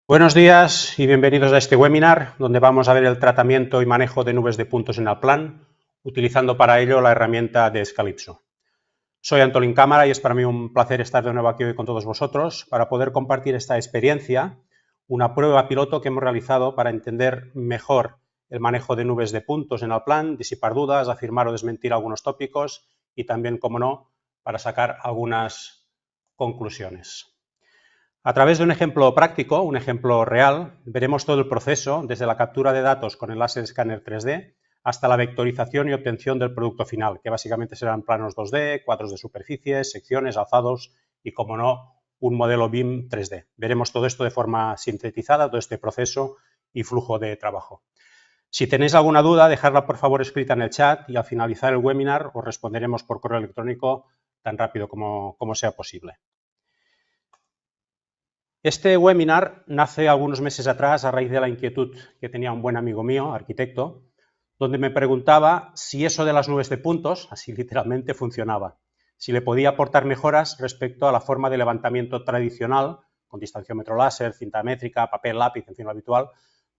Buenos días y bienvenidos a este webinar donde vamos a ver el tratamiento y manejo de nubes de puntos en Allplan, utilizando para ello la herramienta de Scalipso. Soy Antolín Cámara y es para mí un placer estar de nuevo aquí hoy con todos vosotros para poder compartir esta experiencia, una prueba piloto que hemos realizado para entender mejor el manejo de nubes de puntos en Allplan, disipar dudas, afirmar o desmentir algunos tópicos y también, como no, para sacar algunas conclusiones. A través de un ejemplo práctico, un ejemplo real, veremos todo el proceso, desde la captura de datos con el láser escáner 3D hasta la vectorización y obtención del producto final, que básicamente serán planos 2D, cuadros de superficies, secciones, alzados y, como no, un modelo BIM 3D. Veremos todo esto de forma sintetizada, todo este proceso y flujo de trabajo. Si tenéis alguna duda, dejadla por favor escrita en el chat y al finalizar el webinar os responderemos por correo electrónico tan rápido como sea posible. Este webinar nace algunos meses atrás a raíz de la inquietud que tenía un buen amigo mío, arquitecto, donde me preguntaba si eso de las nubes de puntos, así literalmente, funcionaba, si le podía aportar mejoras respecto a la forma de levantamiento tradicional, con distanciómetro láser, cinta métrica, papel, lápiz, en fin, lo habitual,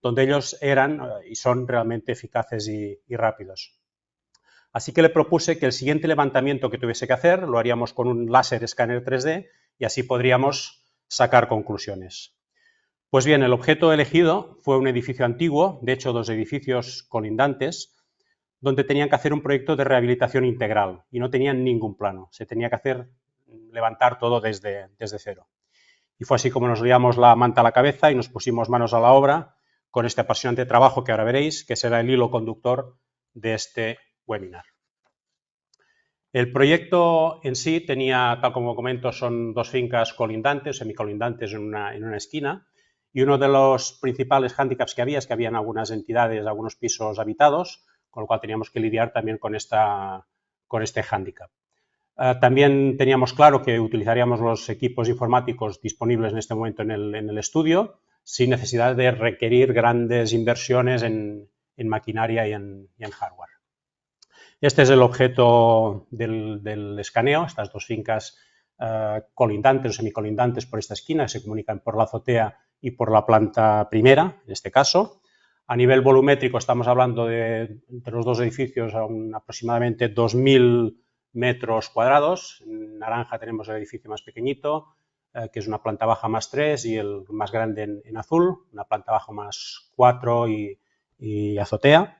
donde ellos eran y son realmente eficaces y rápidos. Así que le propuse que el siguiente levantamiento que tuviese que hacer lo haríamos con un láser escáner 3D y así podríamos sacar conclusiones. Pues bien, el objeto elegido fue un edificio antiguo, de hecho 2 edificios colindantes, donde tenían que hacer un proyecto de rehabilitación integral y no tenían ningún plano, se tenía que levantar todo desde cero. Y fue así como nos liamos la manta a la cabeza y nos pusimos manos a la obra con este apasionante trabajo que ahora veréis, que será el hilo conductor de este webinar. El proyecto en sí tenía, tal como comento, son 2 fincas colindantes, semicolindantes en una esquina, y uno de los principales hándicaps que había es que habían algunas entidades, algunos pisos habitados, con lo cual teníamos que lidiar también con este hándicap. También teníamos claro que utilizaríamos los equipos informáticos disponibles en este momento en el estudio, sin necesidad de requerir grandes inversiones en maquinaria y en hardware. Este es el objeto del escaneo, estas 2 fincas colindantes o semicolindantes por esta esquina, que se comunican por la azotea y por la planta primera, en este caso. A nivel volumétrico estamos hablando de los 2 edificios aproximadamente 2.000 metros cuadrados. En naranja tenemos el edificio más pequeñito, que es una planta baja más 3, y el más grande en azul, una planta baja más 4 y azotea.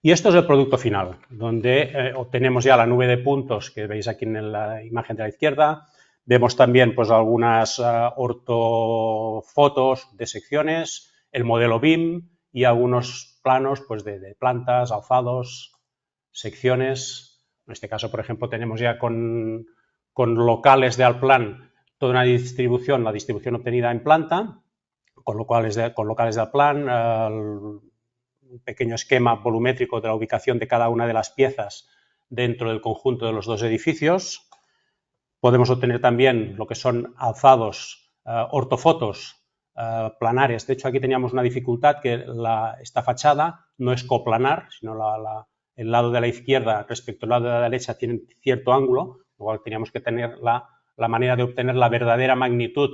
Y esto es el producto final, donde obtenemos ya la nube de puntos que veis aquí en la imagen de la izquierda. Vemos también pues, algunas ortofotos de secciones, el modelo BIM y algunos planos pues, de plantas, alzados, secciones. En este caso, por ejemplo, tenemos ya con locales de Allplan toda una distribución, la distribución obtenida en planta, con locales de Allplan, un pequeño esquema volumétrico de la ubicación de cada una de las piezas dentro del conjunto de los 2 edificios. Podemos obtener también lo que son alzados, ortofotos planares. De hecho, aquí teníamos una dificultad que esta fachada no es coplanar, sino el lado de la izquierda respecto al lado de la derecha tiene cierto ángulo, lo cual teníamos que tener la manera de obtener la verdadera magnitud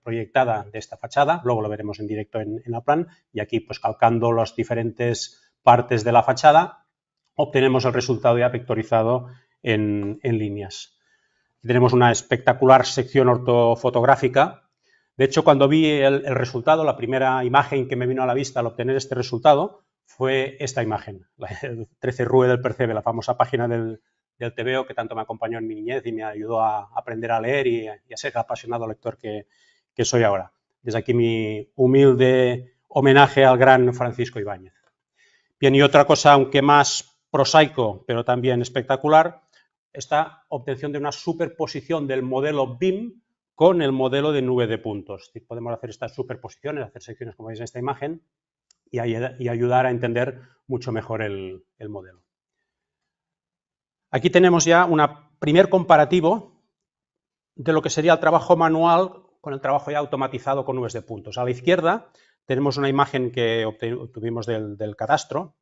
proyectada de esta fachada, luego lo veremos en directo en Allplan, y aquí pues calcando las diferentes partes de la fachada obtenemos el resultado ya vectorizado en líneas. Aquí tenemos una espectacular sección ortofotográfica. De hecho, cuando vi el resultado, la primera imagen que me vino a la vista al obtener este resultado fue esta imagen, el 13 Rue del Percebe, la famosa página del TVO que tanto me acompañó en mi niñez y me ayudó a aprender a leer y a ser el apasionado lector que soy ahora. Desde aquí mi humilde homenaje al gran Francisco Ibáñez. Bien, y otra cosa, aunque más prosaico, pero también espectacular, esta obtención de una superposición del modelo BIM con el modelo de nube de puntos. Podemos hacer estas superposiciones, hacer secciones como veis en esta imagen y ayudar a entender mucho mejor el modelo. Aquí tenemos ya un primer comparativo de lo que sería el trabajo manual con el trabajo ya automatizado con nubes de puntos. A la izquierda tenemos una imagen que obtuvimos del cadastro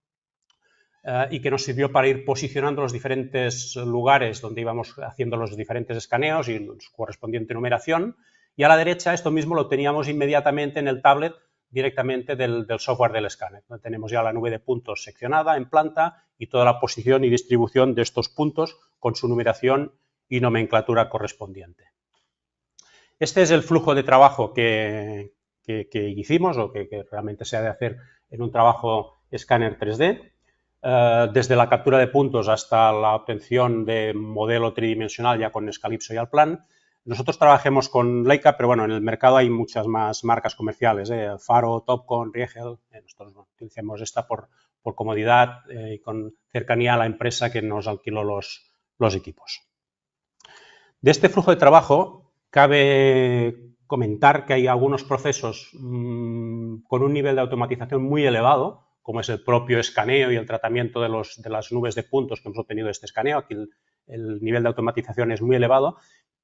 y que nos sirvió para ir posicionando los diferentes lugares donde íbamos haciendo los diferentes escaneos y su correspondiente numeración. Y a la derecha esto mismo lo teníamos inmediatamente en el tablet directamente del software del escáner. Tenemos ya la nube de puntos seccionada en planta y toda la posición y distribución de estos puntos con su numeración y nomenclatura correspondiente. Este es el flujo de trabajo que hicimos o que realmente se ha de hacer en un trabajo escáner 3D. Desde la captura de puntos hasta la obtención de modelo tridimensional ya con Scalipso y Allplan. Nosotros trabajemos con Leica, pero bueno, en el mercado hay muchas más marcas comerciales, Faro, Topcon, Riegel. Nosotros utilicemos esta por comodidad y con cercanía a la empresa que nos alquiló los equipos. De este flujo de trabajo cabe comentar que hay algunos procesos con un nivel de automatización muy elevado, como es el propio escaneo y el tratamiento de las nubes de puntos que hemos obtenido de este escaneo. Aquí el nivel de automatización es muy elevado,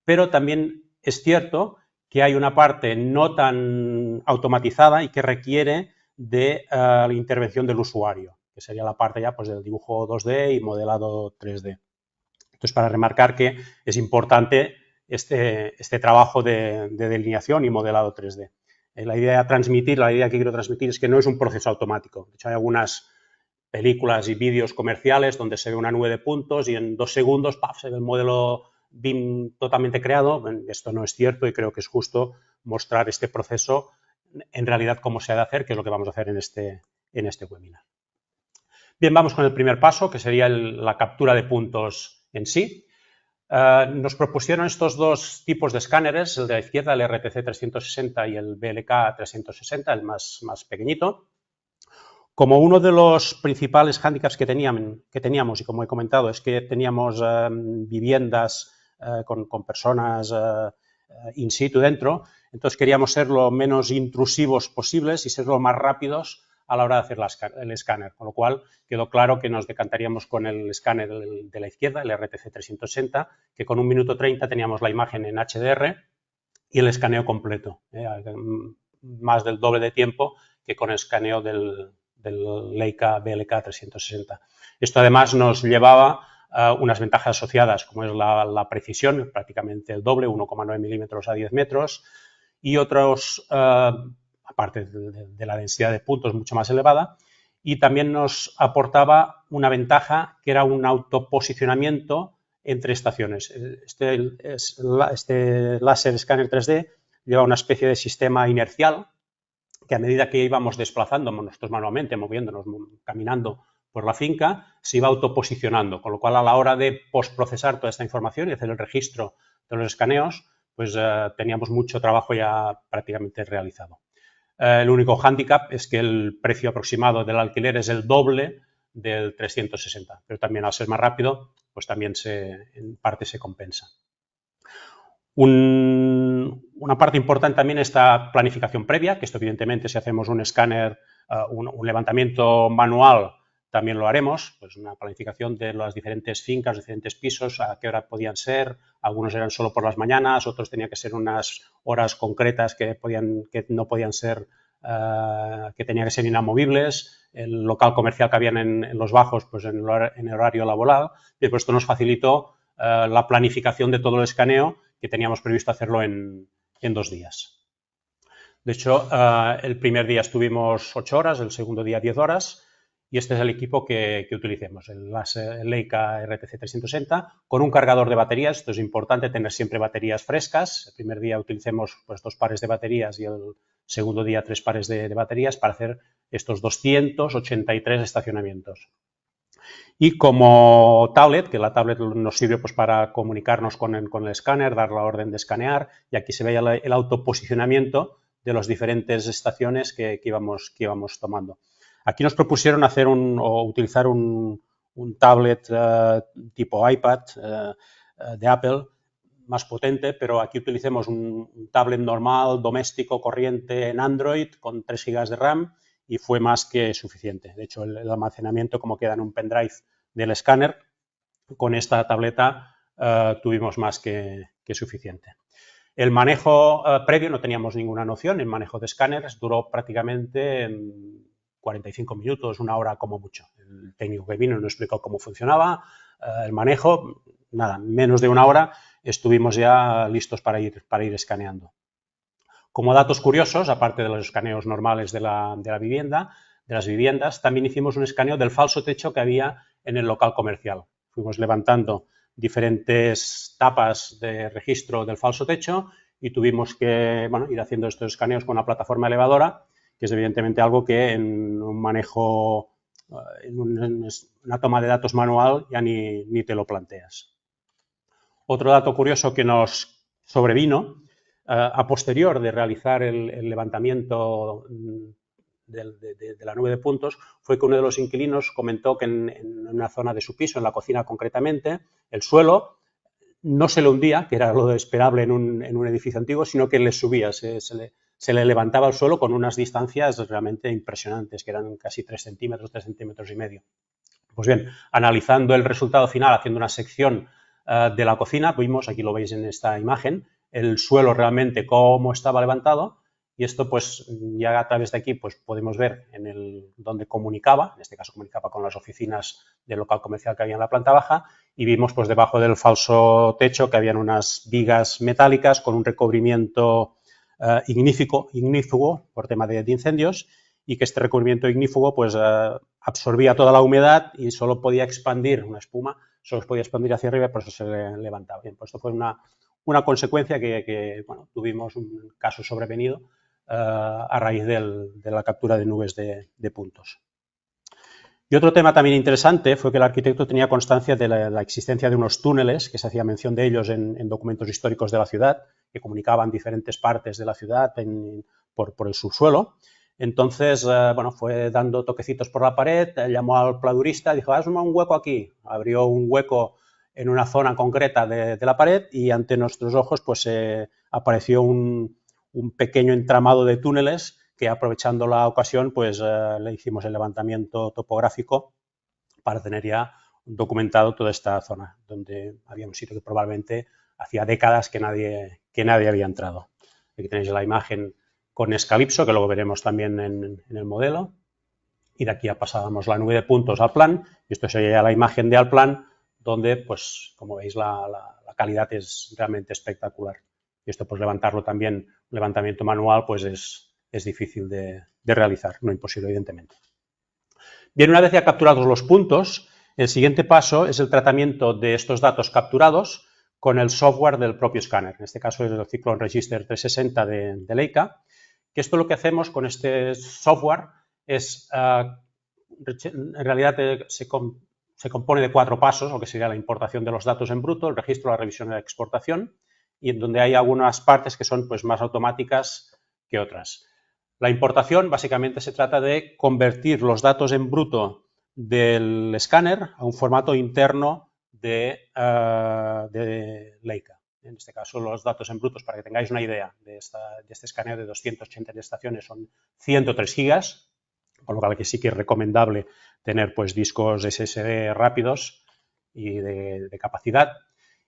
pero también es cierto que hay una parte no tan automatizada y que requiere de la intervención del usuario, que sería la parte ya pues, del dibujo 2D y modelado 3D. Entonces, para remarcar que es importante este trabajo de delineación y modelado 3D. La idea que quiero transmitir es que no es un proceso automático. De hecho, hay algunas películas y vídeos comerciales donde se ve una nube de puntos y en 2 segundos se ve el modelo BIM totalmente creado. Esto no es cierto y creo que es justo mostrar este proceso en realidad cómo se ha de hacer, que es lo que vamos a hacer en este webinar. Bien, vamos con el primer paso, que sería la captura de puntos en sí. Nos propusieron estos dos tipos de escáneres, el de la izquierda, el RTC 360 y el BLK 360, el más pequeñito. Como uno de los principales hándicaps que teníamos, y como he comentado, es que teníamos viviendas con personas in situ dentro, entonces queríamos ser lo menos intrusivos posibles y ser lo más rápidos a la hora de hacer el escáner, con lo cual quedó claro que nos decantaríamos con el escáner de la izquierda, el RTC 360, que con 1 minuto 30 teníamos la imagen en HDR y el escaneo completo, más del doble de tiempo que con el escaneo del Leica BLK 360. Esto además nos llevaba unas ventajas asociadas, como es la precisión, prácticamente el doble, 1,9 milímetros a 10 metros, y otros, aparte de la densidad de puntos mucho más elevada, y también nos aportaba una ventaja que era un autoposicionamiento entre estaciones. Este láser escáner 3D lleva una especie de sistema inercial que a medida que íbamos desplazándonos nosotros manualmente, moviéndonos, caminando por la finca, se iba autoposicionando, con lo cual a la hora de postprocesar toda esta información y hacer el registro de los escaneos, pues teníamos mucho trabajo ya prácticamente realizado. El único hándicap es que el precio aproximado del alquiler es el doble del 360, pero también al ser más rápido, pues también en parte se compensa. Una parte importante también es esta planificación previa, que esto evidentemente si hacemos un escáner, un levantamiento manual, también lo haremos, pues una planificación de las diferentes fincas, diferentes pisos, a qué hora podían ser, algunos eran solo por las mañanas, otros tenían que ser unas horas concretas que no podían ser, que tenían que ser inamovibles, el local comercial que habían en los bajos, pues en el horario laboral, y pues esto nos facilitó la planificación de todo el escaneo que teníamos previsto hacerlo en 2 días. De hecho, el primer día estuvimos 8 horas, el segundo día 10 horas, y este es el equipo que utilicemos, el Leica RTC 360, con un cargador de baterías. Esto es importante, tener siempre baterías frescas. El primer día utilicemos pues, 2 pares de baterías y el segundo día 3 pares de baterías para hacer estos 283 estacionamientos. Y como tablet, que la tablet nos sirve pues, para comunicarnos con el escáner, dar la orden de escanear, y aquí se veía el autoposicionamiento de las diferentes estaciones que íbamos tomando. Aquí nos propusieron utilizar un tablet tipo iPad de Apple, más potente, pero aquí utilicemos un tablet normal, doméstico, corriente en Android, con 3 GB de RAM, y fue más que suficiente. De hecho, el almacenamiento, como queda en un pendrive del escáner, con esta tableta tuvimos más que suficiente. El manejo previo no teníamos ninguna noción, el manejo de escáneres duró prácticamente 45 minutos, 1 hora como mucho. El técnico que vino nos explicó cómo funcionaba el manejo, nada, menos de 1 hora estuvimos ya listos para ir escaneando. Como datos curiosos, aparte de los escaneos normales de la vivienda, de las viviendas, también hicimos un escaneo del falso techo que había en el local comercial. Fuimos levantando diferentes tapas de registro del falso techo y tuvimos que ir haciendo estos escaneos con una plataforma elevadora, que es evidentemente algo que en un manejo, en una toma de datos manual ya ni te lo planteas. Otro dato curioso que nos sobrevino a posterior de realizar el levantamiento de la nube de puntos fue que uno de los inquilinos comentó que en una zona de su piso, en la cocina concretamente, el suelo no se le hundía, que era lo esperable en un edificio antiguo, sino que le subía, se le levantaba el suelo con unas distancias realmente impresionantes, que eran casi 3 centímetros, 3 centímetros y medio. Pues bien, analizando el resultado final, haciendo una sección de la cocina, vimos, aquí lo veis en esta imagen, el suelo realmente cómo estaba levantado, y esto pues ya a través de aquí pues podemos ver donde comunicaba, en este caso comunicaba con las oficinas del local comercial que había en la planta baja, y vimos pues debajo del falso techo que habían unas vigas metálicas con un recubrimiento ignífugo por tema de incendios, y que este recubrimiento ignífugo pues absorbía toda la humedad y solo podía expandir una espuma, solo podía expandir hacia arriba, por eso se levantaba. Bien, pues esto fue una consecuencia que tuvimos un caso sobrevenido a raíz de la captura de nubes de puntos. Y otro tema también interesante fue que el arquitecto tenía constancia de la existencia de unos túneles, que se hacía mención de ellos en documentos históricos de la ciudad, que comunicaban diferentes partes de la ciudad por el subsuelo. Entonces, fue dando toquecitos por la pared, llamó al pladurista, dijo, hazme un hueco aquí. Abrió un hueco en una zona concreta de la pared y ante nuestros ojos pues apareció un pequeño entramado de túneles que, aprovechando la ocasión, pues le hicimos el levantamiento topográfico para tener ya documentado toda esta zona, donde había un sitio que probablemente hacía décadas que nadie había entrado. Aquí tenéis la imagen con Escalipso, que luego veremos también en el modelo, y de aquí ya pasábamos la nube de puntos al plan, y esto sería la imagen de al plan, donde, pues, como veis, la calidad es realmente espectacular. Y esto, pues, levantarlo también, levantamiento manual, pues es difícil de realizar, no imposible, evidentemente. Bien, una vez ya capturados los puntos, el siguiente paso es el tratamiento de estos datos capturados con el software del propio escáner. En este caso es el Cyclone Register 360 de Leica, que esto lo que hacemos con este software es, en realidad se compone de 4 pasos, lo que sería la importación de los datos en bruto, el registro, la revisión y la exportación, y en donde hay algunas partes que son pues más automáticas que otras. La importación básicamente se trata de convertir los datos en bruto del escáner a un formato interno de Leica. En este caso, los datos en brutos, para que tengáis una idea de este escaneo de 280 estaciones, son 103 gigas, con lo cual que sí que es recomendable tener pues discos SSD rápidos y de capacidad.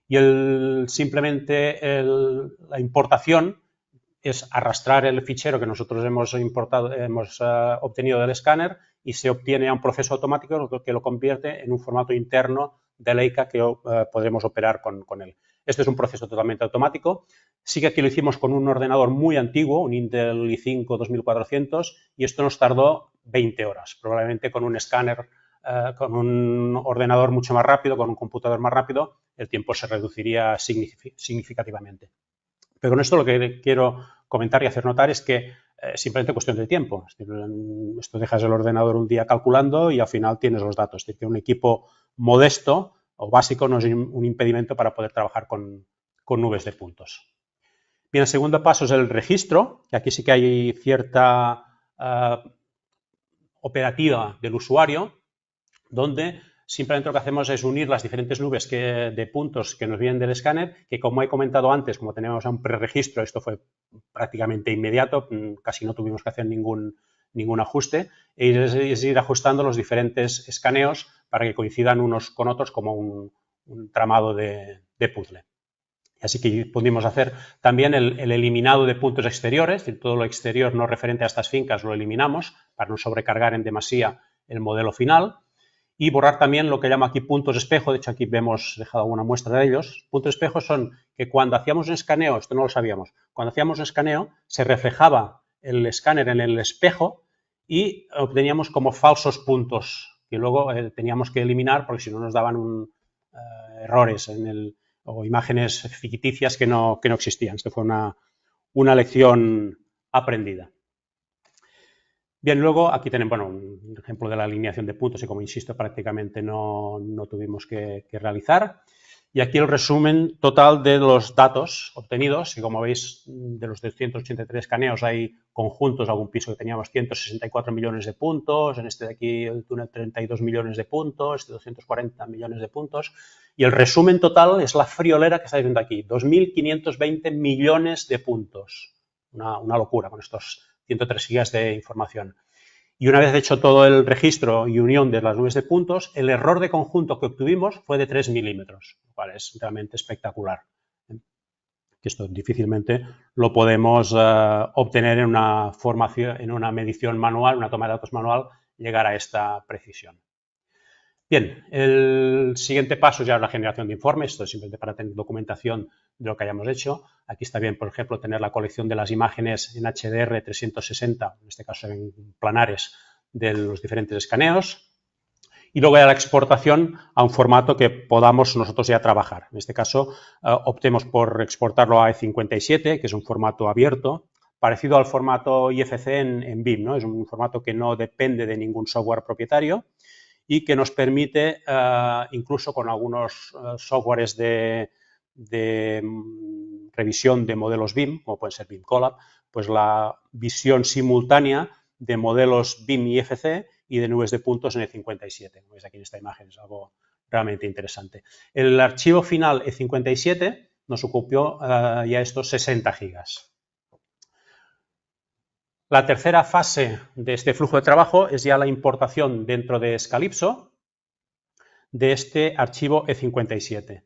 Y simplemente la importación es arrastrar el fichero que nosotros hemos obtenido del escáner y se obtiene a un proceso automático que lo convierte en un formato interno de Leica que podremos operar con él. Este es un proceso totalmente automático. Sí que aquí lo hicimos con un ordenador muy antiguo, un Intel i5 2400, y esto nos tardó 20 horas. Probablemente con un escáner, con un ordenador mucho más rápido, con un computador más rápido, el tiempo se reduciría significativamente. Pero con esto lo que quiero comentar y hacer notar es que simplemente cuestión de tiempo. Es decir, esto dejas el ordenador un día calculando y al final tienes los datos. Es decir, que un equipo modesto o básico no es un impedimento para poder trabajar con nubes de puntos. Bien, el segundo paso es el registro, que aquí sí que hay cierta operativa del usuario, donde simplemente lo que hacemos es unir las diferentes nubes de puntos que nos vienen del escáner, que como he comentado antes, como tenemos un preregistro, esto fue prácticamente inmediato, casi no tuvimos que hacer ningún ajuste, es ir ajustando los diferentes escaneos para que coincidan unos con otros como un tramado de puzzle. Así que pudimos hacer también el eliminado de puntos exteriores, es decir, todo lo exterior no referente a estas fincas lo eliminamos para no sobrecargar en demasía el modelo final. Y borrar también lo que llamo aquí puntos espejo, de hecho aquí hemos dejado una muestra de ellos. Puntos espejo son que cuando hacíamos un escaneo, esto no lo sabíamos, cuando hacíamos un escaneo se reflejaba el escáner en el espejo y obteníamos como falsos puntos que luego teníamos que eliminar porque si no nos daban errores o imágenes ficticias que no existían. Esto fue una lección aprendida. Bien, luego aquí tenemos un ejemplo de la alineación de puntos y como insisto prácticamente no tuvimos que realizar. Y aquí el resumen total de los datos obtenidos, y como veis de los 283 escaneos hay conjuntos, algún piso que teníamos 164 millones de puntos, en este de aquí el túnel 32 millones de puntos, 240 millones de puntos, y el resumen total es la friolera que estáis viendo aquí, 2.520 millones de puntos, una locura con estos 103 gigas de información. Y una vez hecho todo el registro y unión de las nubes de puntos, el error de conjunto que obtuvimos fue de 3 milímetros, lo cual es realmente espectacular. Que esto difícilmente lo podemos obtener en una medición manual, una toma de datos manual, llegar a esta precisión. Bien, el siguiente paso ya es la generación de informes, esto es simplemente para tener documentación de lo que hayamos hecho. Aquí está bien, por ejemplo, tener la colección de las imágenes en HDR 360, en este caso en planares, de los diferentes escaneos. Y luego ya la exportación a un formato que podamos nosotros ya trabajar. En este caso, optemos por exportarlo a E57, que es un formato abierto, parecido al formato IFC en BIM, ¿no? Es un formato que no depende de ningún software propietario y que nos permite, incluso con algunos softwares de revisión de modelos BIM, como pueden ser BIM Collab, pues la visión simultánea de modelos BIM y IFC y de nubes de puntos en E57. Como veis aquí en esta imagen, es algo realmente interesante. El archivo final E57 nos ocupó ya estos 60 gigas. La tercera fase de este flujo de trabajo es ya la importación dentro de Scalipso de este archivo E57.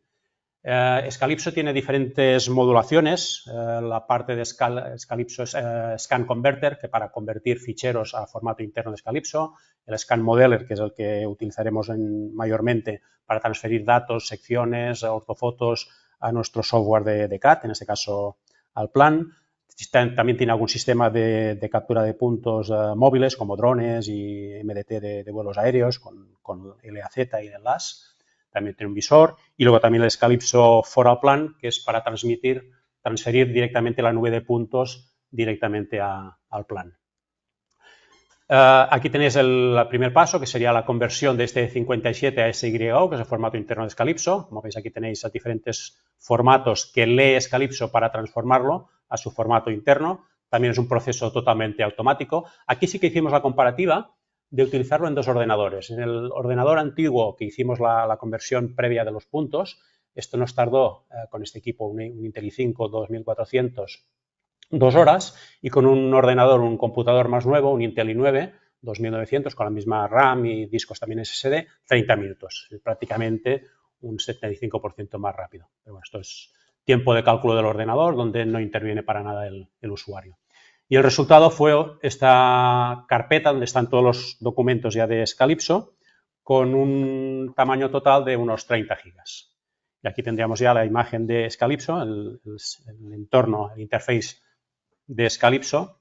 Scalipso tiene diferentes modulaciones. La parte de Scalipso es Scan Converter, que para convertir ficheros a formato interno de Scalipso. El Scan Modeler, que es el que utilizaremos mayormente para transferir datos, secciones, ortofotos a nuestro software de CAD, en este caso al plan. También tiene algún sistema de captura de puntos móviles, como drones y MDT de vuelos aéreos, con LAZ y el LAS. También tiene un visor y luego también el Scalipso For Plan, que es para transferir directamente la nube de puntos directamente al plan. Aquí tenéis el primer paso, que sería la conversión de este 57 a SYO, que es el formato interno de Scalipso. Como veis, aquí tenéis diferentes formatos que lee Scalipso para transformarlo a su formato interno. También es un proceso totalmente automático. Aquí sí que hicimos la comparativa de utilizarlo en dos ordenadores. En el ordenador antiguo que hicimos la conversión previa de los puntos, esto nos tardó con este equipo, un Intel i5 2400, 2 horas, y con un ordenador, un computador más nuevo, un Intel i9 2900 con la misma RAM y discos también SSD, 30 minutos, prácticamente un 75% más rápido. Pero bueno, esto es tiempo de cálculo del ordenador donde no interviene para nada el usuario. Y el resultado fue esta carpeta donde están todos los documentos ya de Scalipso con un tamaño total de unos 30 gigas. Y aquí tendríamos ya la imagen de Scalipso, el entorno, el interface de Scalipso,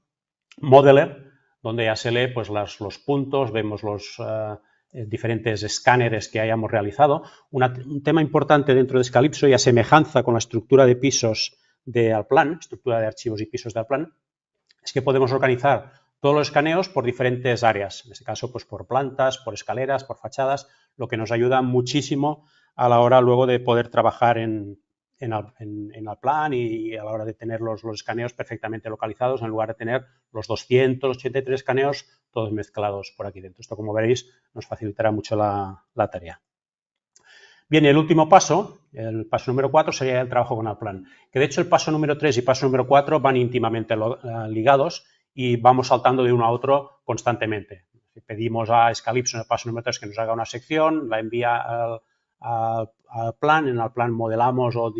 Modeler, donde ya se lee pues, los puntos, vemos los diferentes escáneres que hayamos realizado. Un tema importante dentro de Scalipso y a semejanza con la estructura de pisos de Allplan, estructura de archivos y pisos de Allplan, es que podemos organizar todos los escaneos por diferentes áreas, en este caso pues por plantas, por escaleras, por fachadas, lo que nos ayuda muchísimo a la hora luego de poder trabajar en Allplan y a la hora de tener los escaneos perfectamente localizados en lugar de tener los 283 escaneos todos mezclados por aquí dentro. Esto, como veréis, nos facilitará mucho la tarea. Bien, el último paso, el paso número 4, sería el trabajo con Allplan, que de hecho el paso número 3 y paso número 4 van íntimamente ligados y vamos saltando de uno a otro constantemente. Si pedimos a Scalipso en el paso número 3 que nos haga una sección, la envía al plan, en el plan modelamos o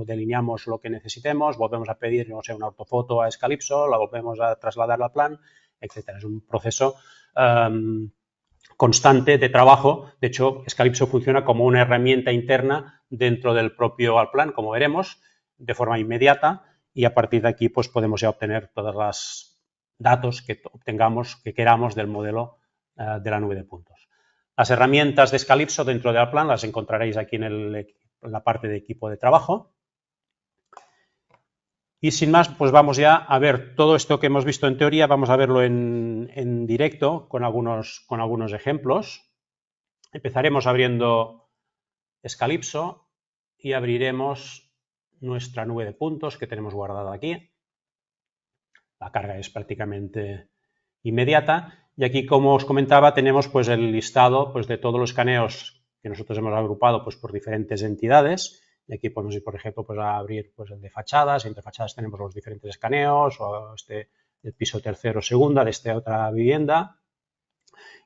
delineamos lo que necesitemos, volvemos a pedir, no sé, una ortofoto a Scalipso, la volvemos a trasladar al plan, etc. Es un proceso constante de trabajo. De hecho, Scalipso funciona como una herramienta interna dentro del propio Allplan, como veremos, de forma inmediata y a partir de aquí pues podemos ya obtener todos los datos que obtengamos, que queramos del modelo de la nube de puntos. Las herramientas de Scalipso dentro de Allplan las encontraréis aquí en la parte de equipo de trabajo. Y sin más, pues vamos ya a ver todo esto que hemos visto en teoría, vamos a verlo en directo con algunos ejemplos. Empezaremos abriendo Scalipso y abriremos nuestra nube de puntos que tenemos guardada aquí. La carga es prácticamente inmediata y aquí, como os comentaba, tenemos pues el listado pues de todos los escaneos que nosotros hemos agrupado pues por diferentes entidades. Y aquí podemos ir, por ejemplo, pues a abrir pues el de fachadas, y entre fachadas tenemos los diferentes escaneos, o el piso tercero o segunda de esta otra vivienda.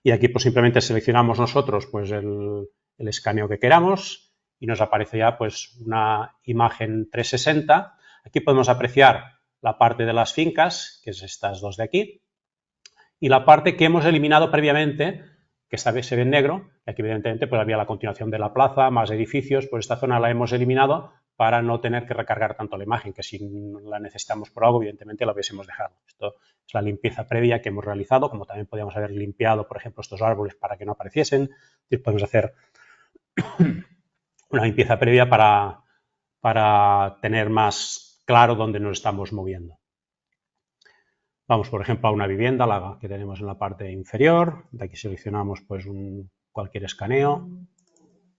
Y aquí pues simplemente seleccionamos nosotros pues el escaneo que queramos y nos aparece ya pues una imagen 360. Aquí podemos apreciar la parte de las fincas, que es estas dos de aquí, y la parte que hemos eliminado previamente, que esta vez se ve en negro, y aquí evidentemente pues había la continuación de la plaza, más edificios, pues esta zona la hemos eliminado para no tener que recargar tanto la imagen, que si la necesitamos por algo, evidentemente la hubiésemos dejado. Esto es la limpieza previa que hemos realizado, como también podíamos haber limpiado, por ejemplo, estos árboles para que no apareciesen. Y podemos hacer una limpieza previa para tener más claro dónde nos estamos moviendo. Vamos, por ejemplo, a una vivienda, la que tenemos en la parte inferior. De aquí seleccionamos pues cualquier escaneo.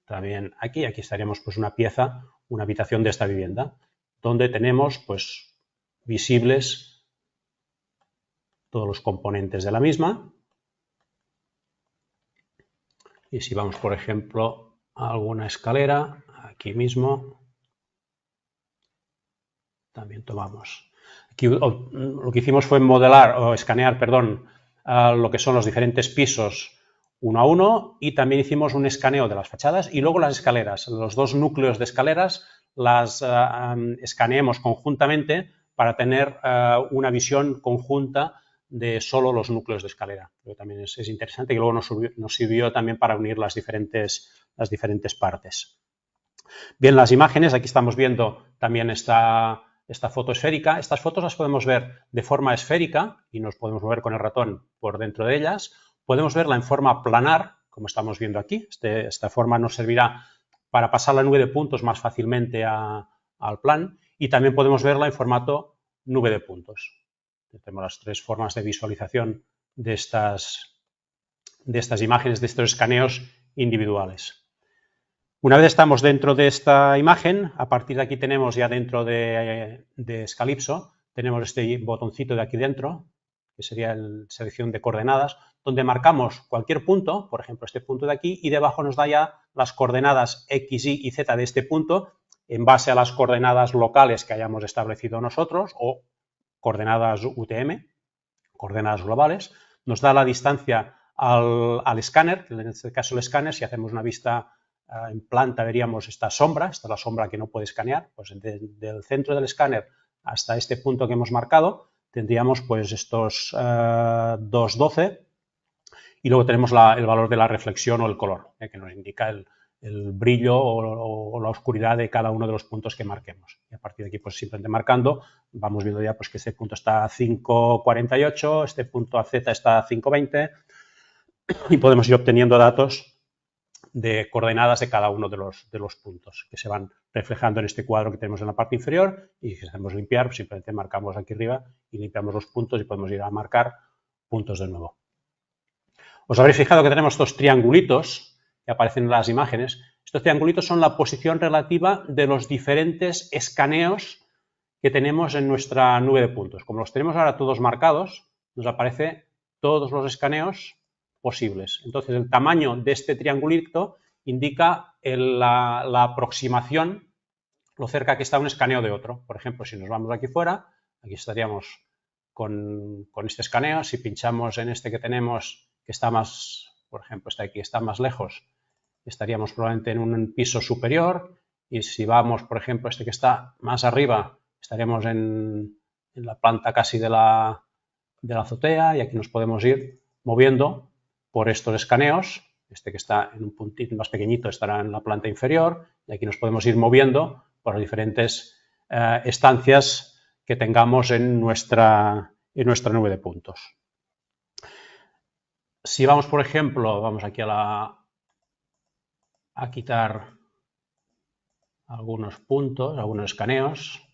También aquí estaríamos pues una pieza, una habitación de esta vivienda, donde tenemos pues visibles todos los componentes de la misma. Y si vamos, por ejemplo, a alguna escalera, aquí mismo, también tomamos. Aquí lo que hicimos fue escanear, lo que son los diferentes pisos uno a uno y también hicimos un escaneo de las fachadas y luego las escaleras. Los dos núcleos de escaleras las escaneemos conjuntamente para tener una visión conjunta de solo los núcleos de escalera. Pero también es interesante y luego nos sirvió también para unir las diferentes partes. Bien, las imágenes, aquí estamos viendo también esta foto esférica. Estas fotos las podemos ver de forma esférica y nos podemos mover con el ratón por dentro de ellas. Podemos verla en forma planar, como estamos viendo aquí. Esta forma nos servirá para pasar la nube de puntos más fácilmente al plan. Y también podemos verla en formato nube de puntos. Tenemos las tres formas de visualización de estas imágenes, de estos escaneos individuales. Una vez estamos dentro de esta imagen, a partir de aquí tenemos ya dentro de Scalipso, tenemos este botoncito de aquí dentro, que sería la selección de coordenadas, donde marcamos cualquier punto, por ejemplo este punto de aquí, y debajo nos da ya las coordenadas X, Y y Z de este punto, en base a las coordenadas locales que hayamos establecido nosotros, o coordenadas UTM, coordenadas globales. Nos da la distancia al escáner, en este caso el escáner, si hacemos una vista en planta veríamos esta es la sombra que no puede escanear, pues del centro del escáner hasta este punto que hemos marcado tendríamos pues estos 2,12 y luego tenemos el valor de la reflexión o el color, que nos indica el brillo o la oscuridad de cada uno de los puntos que marquemos. Y a partir de aquí, pues simplemente marcando, vamos viendo ya pues que este punto está a 5,48, este punto a Z está a 5,20 y podemos ir obteniendo datos de coordenadas de cada uno de los puntos que se van reflejando en este cuadro que tenemos en la parte inferior y si hacemos limpiar, pues simplemente marcamos aquí arriba y limpiamos los puntos y podemos ir a marcar puntos de nuevo. Os habréis fijado que tenemos estos triangulitos que aparecen en las imágenes. Estos triangulitos son la posición relativa de los diferentes escaneos que tenemos en nuestra nube de puntos. Como los tenemos ahora todos marcados, nos aparece todos los escaneos posibles. Entonces, el tamaño de este triangulito indica la aproximación, lo cerca que está un escaneo de otro. Por ejemplo, si nos vamos aquí fuera, aquí estaríamos con este escaneo. Si pinchamos en este que tenemos, que está más, por ejemplo, este aquí está más lejos, estaríamos probablemente en un piso superior. Y si vamos, por ejemplo, este que está más arriba, estaríamos en la planta casi de la azotea y aquí nos podemos ir moviendo por estos escaneos. Este que está en un puntito más pequeñito estará en la planta inferior y aquí nos podemos ir moviendo por los diferentes estancias que tengamos en nuestra nube de puntos. Si vamos, por ejemplo, vamos aquí a quitar algunos puntos, algunos escaneos,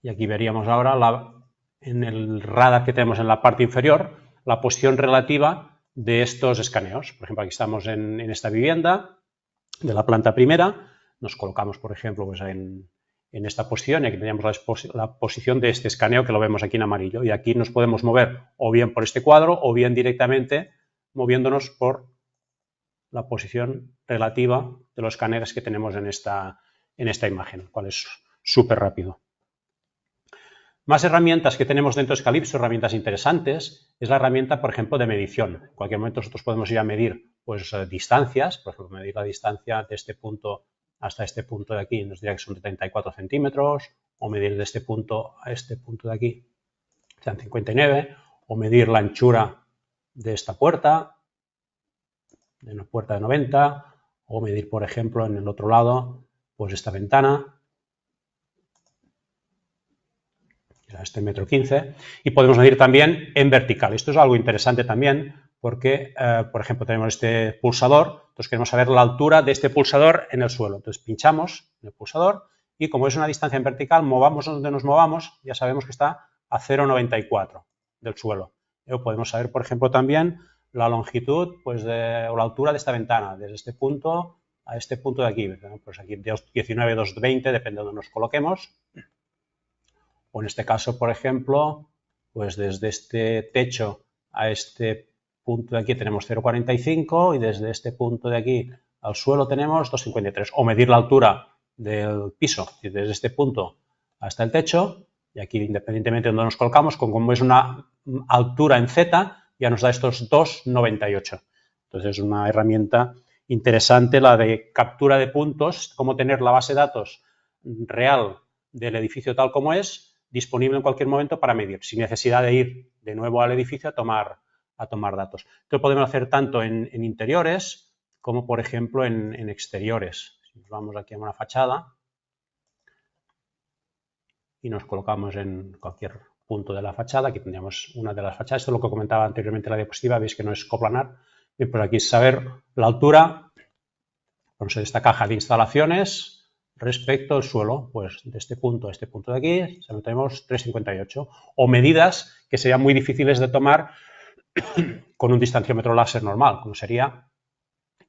y aquí veríamos ahora en el radar que tenemos en la parte inferior la posición relativa de estos escaneos. Por ejemplo, aquí estamos en esta vivienda de la planta primera, nos colocamos, por ejemplo, pues en esta posición y aquí tenemos la posición de este escaneo que lo vemos aquí en amarillo y aquí nos podemos mover o bien por este cuadro o bien directamente moviéndonos por la posición relativa de los escáneres que tenemos en esta imagen, lo cual es súper rápido. Más herramientas que tenemos dentro de Scalipso, herramientas interesantes, es la herramienta, por ejemplo, de medición. En cualquier momento nosotros podemos ir a medir pues, distancias, por ejemplo, medir la distancia de este punto hasta este punto de aquí, nos dirá que son de 34 centímetros, o medir de este punto a este punto de aquí, sean 59, o medir la anchura de esta puerta, de una puerta de 90, o medir, por ejemplo, en el otro lado, pues esta ventana, este 1,15 m, y podemos medir también en vertical. Esto es algo interesante también porque, por ejemplo, tenemos este pulsador, entonces queremos saber la altura de este pulsador en el suelo. Entonces pinchamos en el pulsador y como es una distancia en vertical, movamos donde nos movamos, ya sabemos que está a 0,94 del suelo. Luego podemos saber, por ejemplo, también la longitud pues o la altura de esta ventana, desde este punto a este punto de aquí. Pues aquí 19, 220, depende de donde nos coloquemos. O en este caso, por ejemplo, pues desde este techo a este punto de aquí tenemos 0,45 y desde este punto de aquí al suelo tenemos 2,53. O medir la altura del piso desde este punto hasta el techo y aquí independientemente de donde nos colocamos, como es una altura en Z, ya nos da estos 2,98. Entonces es una herramienta interesante la de captura de puntos, cómo tener la base de datos real del edificio tal como es, disponible en cualquier momento para medir, sin necesidad de ir de nuevo al edificio a tomar datos. Esto lo podemos hacer tanto en interiores como, por ejemplo, en exteriores. Si nos vamos aquí a una fachada y nos colocamos en cualquier punto de la fachada, aquí tendríamos una de las fachadas, esto es lo que comentaba anteriormente en la diapositiva, veis que no es coplanar, y pues aquí es saber la altura, vamos a esta caja de instalaciones, respecto al suelo, pues de este punto a este punto de aquí, tenemos 3,58. O medidas que serían muy difíciles de tomar con un distanciómetro láser normal, como sería,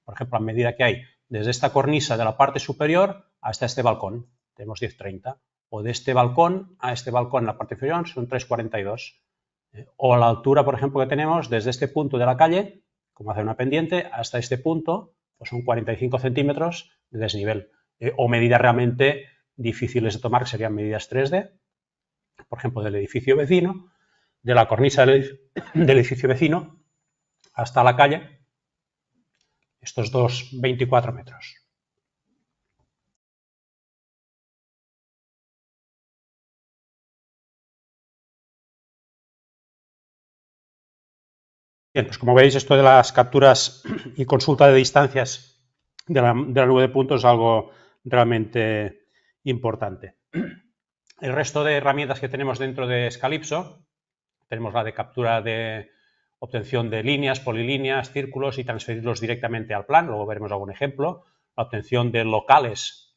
por ejemplo, la medida que hay desde esta cornisa de la parte superior hasta este balcón, tenemos 10,30. O de este balcón a este balcón en la parte inferior son 3,42. O la altura, por ejemplo, que tenemos desde este punto de la calle, como hace una pendiente, hasta este punto, pues son 45 centímetros de desnivel. O medidas realmente difíciles de tomar, que serían medidas 3D, por ejemplo, del edificio vecino, de la cornisa del edificio vecino hasta la calle, estos 2,24 metros. Bien, pues como veis, esto de las capturas y consulta de distancias de la nube de puntos es algo realmente importante. El resto de herramientas que tenemos dentro de Scalipso, tenemos la de captura de obtención de líneas, polilíneas, círculos y transferirlos directamente al plan, luego veremos algún ejemplo, la obtención de locales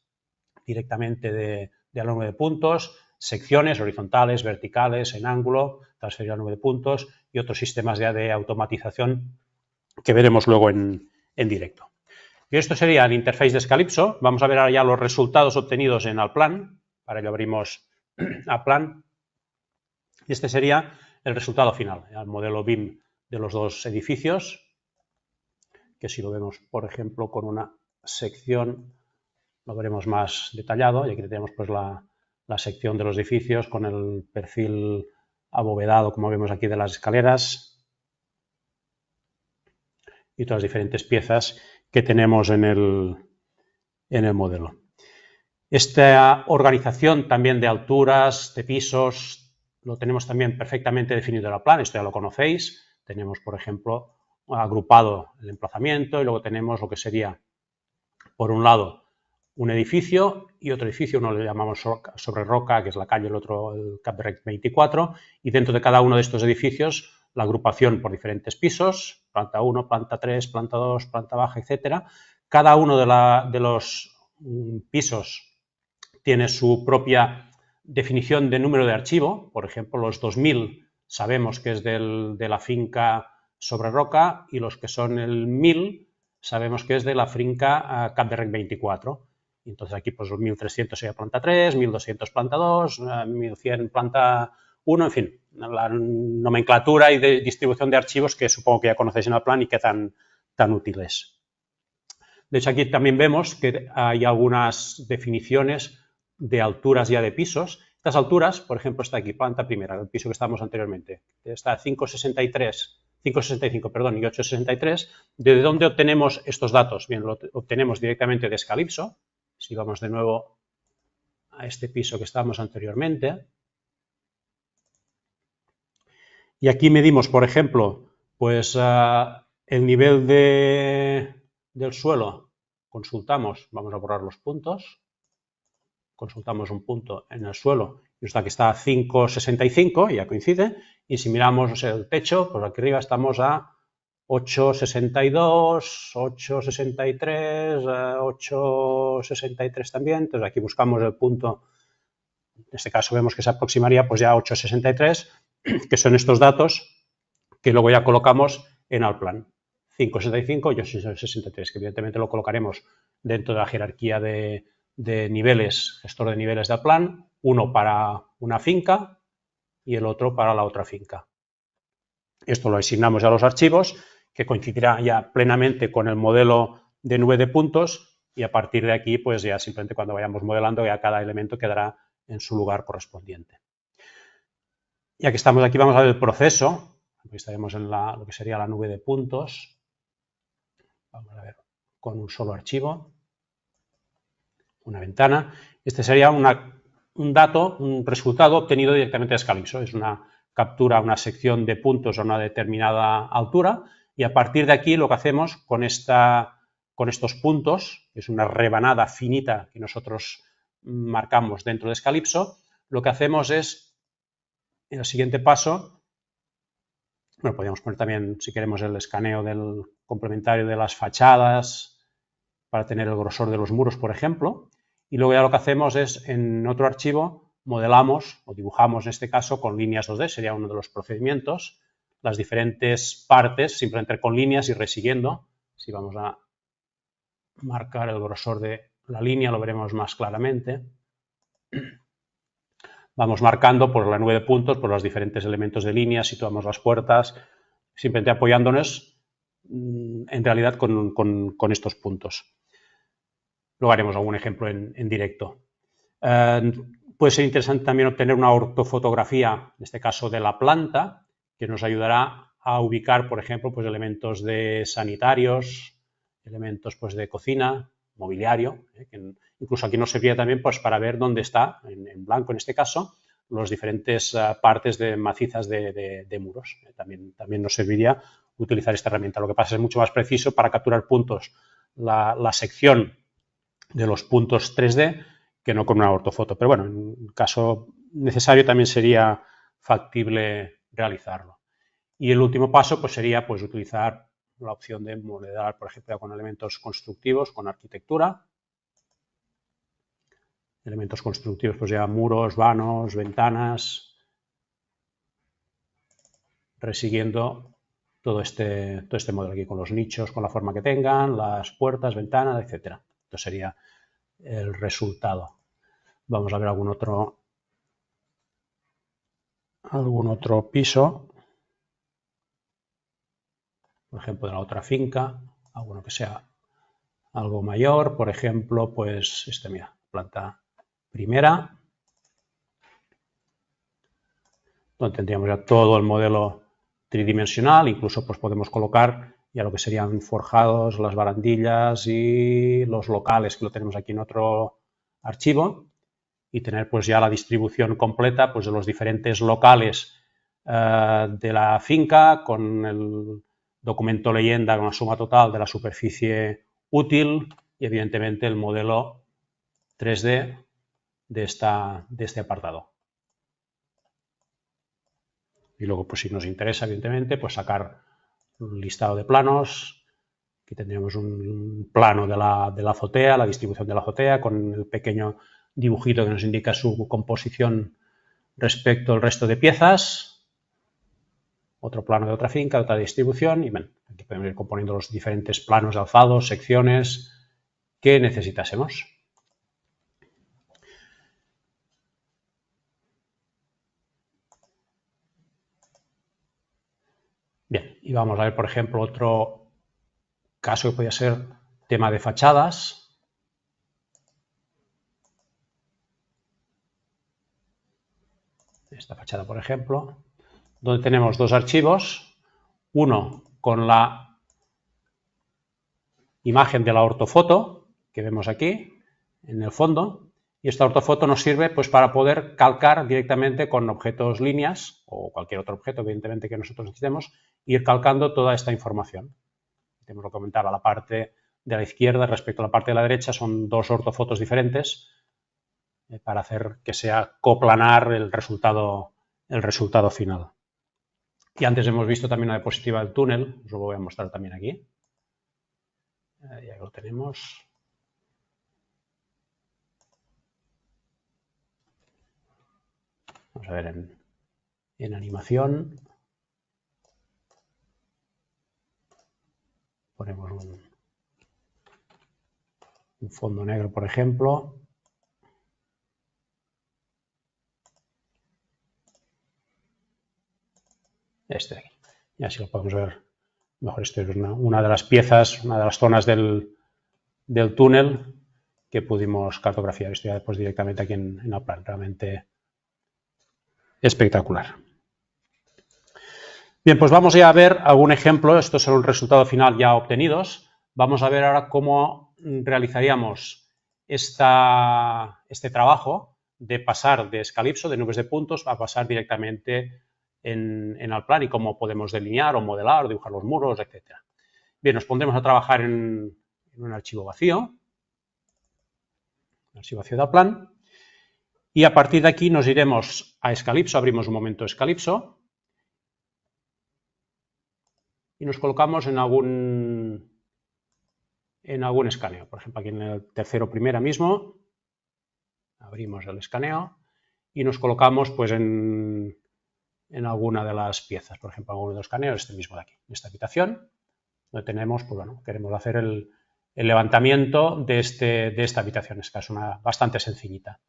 directamente de la nube de puntos, secciones horizontales, verticales, en ángulo, transferir a la nube de puntos y otros sistemas ya de automatización que veremos luego en directo. Y esto sería el interface de Scalipso. Vamos a ver ahora ya los resultados obtenidos en Allplan. Para ello abrimos Allplan. Y este sería el resultado final, el modelo BIM de los dos edificios, que si lo vemos, por ejemplo, con una sección, lo veremos más detallado. Y aquí tenemos pues la sección de los edificios con el perfil abovedado, como vemos aquí, de las escaleras y todas las diferentes piezas que tenemos en el modelo. Esta organización también de alturas, de pisos, lo tenemos también perfectamente definido en el plan, esto ya lo conocéis. Tenemos, por ejemplo, agrupado el emplazamiento y luego tenemos lo que sería, por un lado, un edificio y otro edificio, uno le llamamos sobre roca, que es la calle, el otro el Cap de Rec 24, y dentro de cada uno de estos edificios la agrupación por diferentes pisos, planta 1, planta 3, planta 2, planta baja, etcétera. Cada uno de los pisos tiene su propia definición de número de archivo, por ejemplo, los 2000 sabemos que es de la finca sobre roca y los que son el 1000 sabemos que es de la finca Cap de Rec 24. Entonces aquí pues los 1300 sería planta 3, 1200 planta 2, 1100 planta 1, en fin, la nomenclatura y de distribución de archivos que supongo que ya conocéis en el plan y que tan útiles. De hecho, aquí también vemos que hay algunas definiciones de alturas ya de pisos. Estas alturas, por ejemplo, está aquí, planta primera, el piso que estábamos anteriormente. Está 565, perdón, y 863. ¿De dónde obtenemos estos datos? Bien, lo obtenemos directamente de Scalipso. Si vamos de nuevo a este piso que estábamos anteriormente. Y aquí medimos, por ejemplo, pues el nivel del suelo. Consultamos, vamos a borrar los puntos. Consultamos un punto en el suelo y está que está a 5,65, ya coincide. Y si miramos el techo, pues aquí arriba estamos a 8,62, 8,63, 8,63 también. Entonces aquí buscamos el punto, en este caso vemos que se aproximaría pues ya a 8,63, que son estos datos que luego ya colocamos en el plan. 5,65 y 8,63, que evidentemente lo colocaremos dentro de la jerarquía de niveles, gestor de niveles del plan, uno para una finca y el otro para la otra finca. Esto lo asignamos a los archivos, que coincidirá ya plenamente con el modelo de nube de puntos, y a partir de aquí, pues ya simplemente cuando vayamos modelando, ya cada elemento quedará en su lugar correspondiente. Ya que estamos aquí, vamos a ver el proceso. Aquí estaremos en lo que sería la nube de puntos. Vamos a ver con un solo archivo, una ventana. Este sería un dato, un resultado obtenido directamente de Scalipso. Es una captura, una sección de puntos a una determinada altura, y a partir de aquí lo que hacemos con estos puntos, que es una rebanada finita que nosotros marcamos dentro de Scalipso, lo que hacemos es, en el siguiente paso, bueno, podríamos poner también, si queremos, el escaneo del complementario de las fachadas para tener el grosor de los muros, por ejemplo. Y luego ya lo que hacemos es, en otro archivo, modelamos o dibujamos, en este caso, con líneas 2D, sería uno de los procedimientos, las diferentes partes, simplemente con líneas y resiguiendo. Si vamos a marcar el grosor de la línea, lo veremos más claramente. Vamos marcando por la nube de puntos, por los diferentes elementos de línea, situamos las puertas, simplemente apoyándonos en realidad con estos puntos. Luego haremos algún ejemplo en directo. Puede ser interesante también obtener una ortofotografía, en este caso de la planta, que nos ayudará a ubicar, por ejemplo, pues elementos de sanitarios, elementos pues de cocina, mobiliario, que incluso aquí nos serviría también pues para ver dónde está, en blanco en este caso, las diferentes partes de macizas de muros. También nos serviría utilizar esta herramienta. Lo que pasa es mucho más preciso para capturar puntos la sección de los puntos 3D que no con una ortofoto. Pero bueno, en caso necesario también sería factible realizarlo. Y el último paso pues sería pues utilizar la opción de modelar, por ejemplo, con elementos constructivos, con arquitectura. Elementos constructivos, pues ya muros, vanos, ventanas, resiguiendo todo este modelo aquí, con los nichos, con la forma que tengan, las puertas, ventanas, etcétera. Esto sería el resultado. Vamos a ver algún otro piso, por ejemplo, de la otra finca, alguno que sea algo mayor, por ejemplo, pues mira, planta primera, donde tendríamos ya todo el modelo tridimensional, incluso pues podemos colocar ya lo que serían forjados, las barandillas y los locales, que lo tenemos aquí en otro archivo, y tener pues ya la distribución completa pues de los diferentes locales de la finca, con el documento leyenda con la suma total de la superficie útil y evidentemente el modelo 3D de este apartado. Y luego, pues si nos interesa, evidentemente, pues sacar un listado de planos. Aquí tendríamos un plano de la azotea, la distribución de la azotea, con el pequeño dibujito que nos indica su composición respecto al resto de piezas. Otro plano de otra finca, de otra distribución. Y bueno, aquí podemos ir componiendo los diferentes planos de alzados, secciones que necesitásemos. Bien, y vamos a ver, por ejemplo, otro caso que podría ser tema de fachadas. Esta fachada, por ejemplo, donde tenemos dos archivos, uno con la imagen de la ortofoto que vemos aquí en el fondo, y esta ortofoto nos sirve pues para poder calcar directamente con objetos líneas o cualquier otro objeto, evidentemente, que nosotros necesitemos, ir calcando toda esta información. Tenemos lo que comentaba, la parte de la izquierda respecto a la parte de la derecha son dos ortofotos diferentes para hacer que sea coplanar el resultado final. Y antes hemos visto también una diapositiva del túnel, os lo voy a mostrar también aquí. Ya lo tenemos. Vamos a ver en animación. Ponemos un fondo negro, por ejemplo. Este de aquí. Y así lo podemos ver mejor. Esta es una de las piezas, una de las zonas del túnel que pudimos cartografiar. Esto ya después directamente aquí en el plan. Realmente espectacular. Bien, pues vamos ya a ver algún ejemplo. Estos son el resultado final ya obtenidos. Vamos a ver ahora cómo realizaríamos este trabajo de pasar de Scalipso, de nubes de puntos, a pasar directamente en Allplan y cómo podemos delinear o modelar o dibujar los muros, etc. Bien, nos pondremos a trabajar en un archivo vacío, de Allplan, y a partir de aquí nos iremos a Scalipso, abrimos un momento Scalipso y nos colocamos en algún escaneo. Por ejemplo, aquí en el tercero primera mismo, abrimos el escaneo y nos colocamos pues en alguna de las piezas. Por ejemplo, alguno de los escaneos, este mismo de aquí, en esta habitación, donde tenemos, pues bueno, queremos hacer el levantamiento de esta habitación. Esta es una bastante sencillita.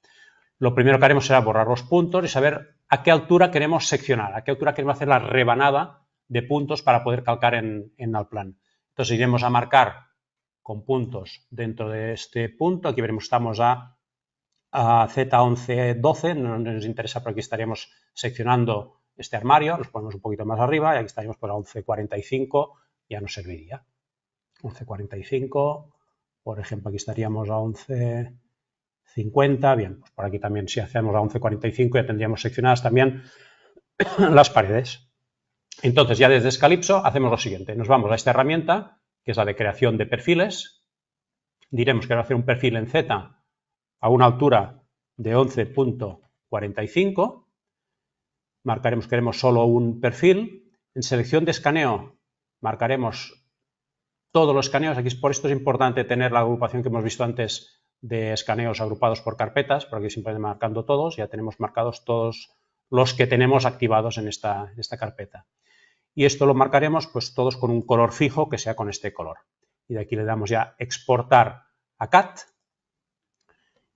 Lo primero que haremos será borrar los puntos y saber a qué altura queremos seccionar, a qué altura queremos hacer la rebanada de puntos para poder calcar en Allplan. Entonces iremos a marcar con puntos dentro de este punto. Aquí veremos, estamos a Z1112, no nos interesa porque aquí estaríamos seccionando este armario, los ponemos un poquito más arriba y aquí estaríamos por 1145, ya nos serviría. 1145, por ejemplo, aquí estaríamos a 1150, bien, pues por aquí también si hacemos a 1145 ya tendríamos seccionadas también las paredes. Entonces ya desde Scalipso hacemos lo siguiente, nos vamos a esta herramienta que es la de creación de perfiles, diremos que va a hacer un perfil en Z a una altura de 11.45, marcaremos que queremos solo un perfil, en selección de escaneo marcaremos todos los escaneos, aquí por esto es importante tener la agrupación que hemos visto antes de escaneos agrupados por carpetas, porque aquí simplemente marcando todos, ya tenemos marcados todos los que tenemos activados en esta carpeta. Y esto lo marcaremos pues todos con un color fijo que sea con este color. Y de aquí le damos ya exportar a CAD.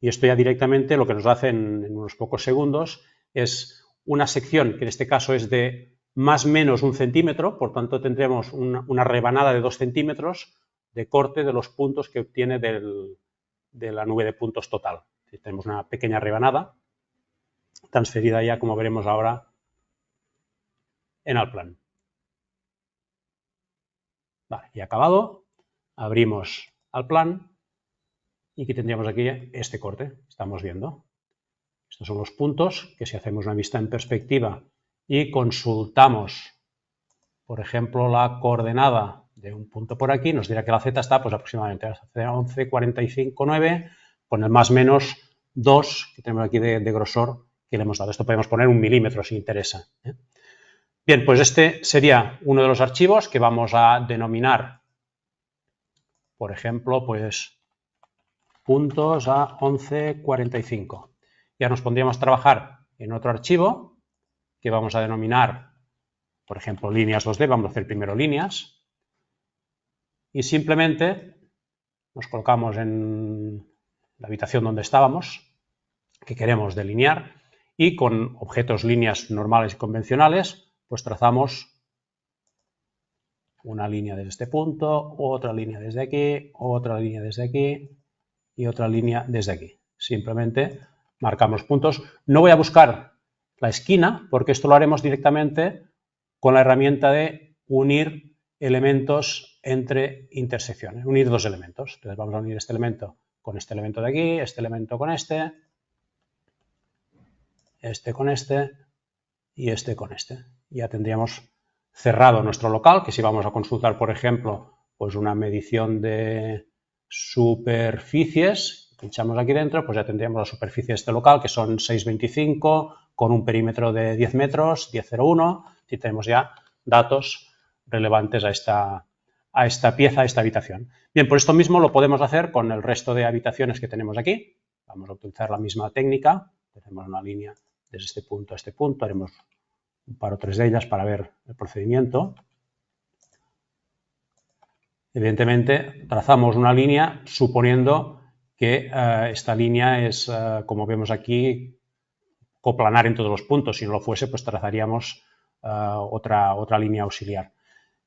Y esto ya directamente lo que nos hace en unos pocos segundos es una sección que en este caso es de más o menos 1 centímetro, por tanto tendremos una rebanada de 2 centímetros de corte de los puntos que obtiene de la nube de puntos total. Tenemos una pequeña rebanada transferida ya, como veremos ahora, en Allplan. Vale, y acabado, abrimos Allplan y aquí tendríamos aquí este corte, estamos viendo. Estos son los puntos que si hacemos una vista en perspectiva y consultamos, por ejemplo, la coordenada de un punto por aquí, nos dirá que la Z está pues aproximadamente a 11.45,9, con el más menos 2 que tenemos aquí de grosor que le hemos dado. Esto podemos poner 1 milímetro si interesa. Bien, pues este sería uno de los archivos que vamos a denominar, por ejemplo, pues puntos a 11,45. Ya nos pondríamos a trabajar en otro archivo que vamos a denominar, por ejemplo, líneas 2D. Vamos a hacer primero líneas y simplemente nos colocamos en la habitación donde estábamos, que queremos delinear, y con objetos, líneas normales y convencionales, pues trazamos una línea desde este punto, otra línea desde aquí, otra línea desde aquí y otra línea desde aquí. Simplemente marcamos puntos. No voy a buscar la esquina porque esto lo haremos directamente con la herramienta de unir elementos entre intersecciones, unir dos elementos. Entonces vamos a unir este elemento con este elemento de aquí, este elemento con este con este y este con este. Ya tendríamos cerrado nuestro local, que si vamos a consultar, por ejemplo, pues una medición de superficies, pinchamos aquí dentro, pues ya tendríamos la superficie de este local, que son 6,25 con un perímetro de 10 metros, 10,01, y tenemos ya datos relevantes a esta pieza, a esta habitación. Bien, pues esto mismo lo podemos hacer con el resto de habitaciones que tenemos aquí. Vamos a utilizar la misma técnica. Tenemos una línea desde este punto a este punto. Haremos un par o tres de ellas para ver el procedimiento. Evidentemente, trazamos una línea suponiendo que esta línea es, como vemos aquí, coplanar en todos los puntos. Si no lo fuese, pues trazaríamos otra línea auxiliar.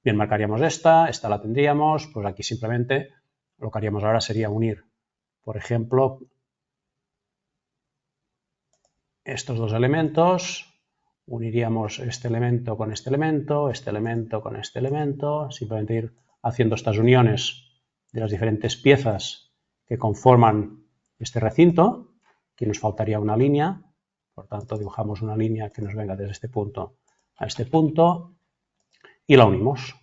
Bien, marcaríamos esta la tendríamos, pues aquí simplemente lo que haríamos ahora sería unir, por ejemplo, estos dos elementos, uniríamos este elemento con este elemento con este elemento, simplemente ir haciendo estas uniones de las diferentes piezas que conforman este recinto. Aquí nos faltaría una línea, por tanto dibujamos una línea que nos venga desde este punto a este punto y la unimos.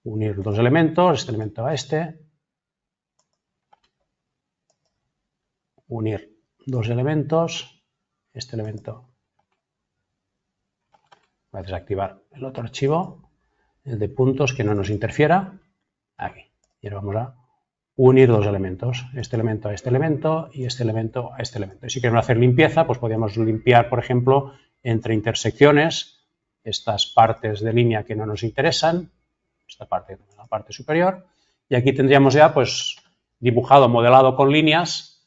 Unir dos elementos, este elemento a este, unir dos elementos, este elemento. Voy a desactivar el otro archivo, el de puntos, que no nos interfiera, aquí. Y ahora vamos a unir dos elementos, este elemento a este elemento y este elemento a este elemento. Y si queremos hacer limpieza, pues podríamos limpiar, por ejemplo, entre intersecciones, estas partes de línea que no nos interesan, esta parte, la parte superior, y aquí tendríamos ya pues dibujado, modelado con líneas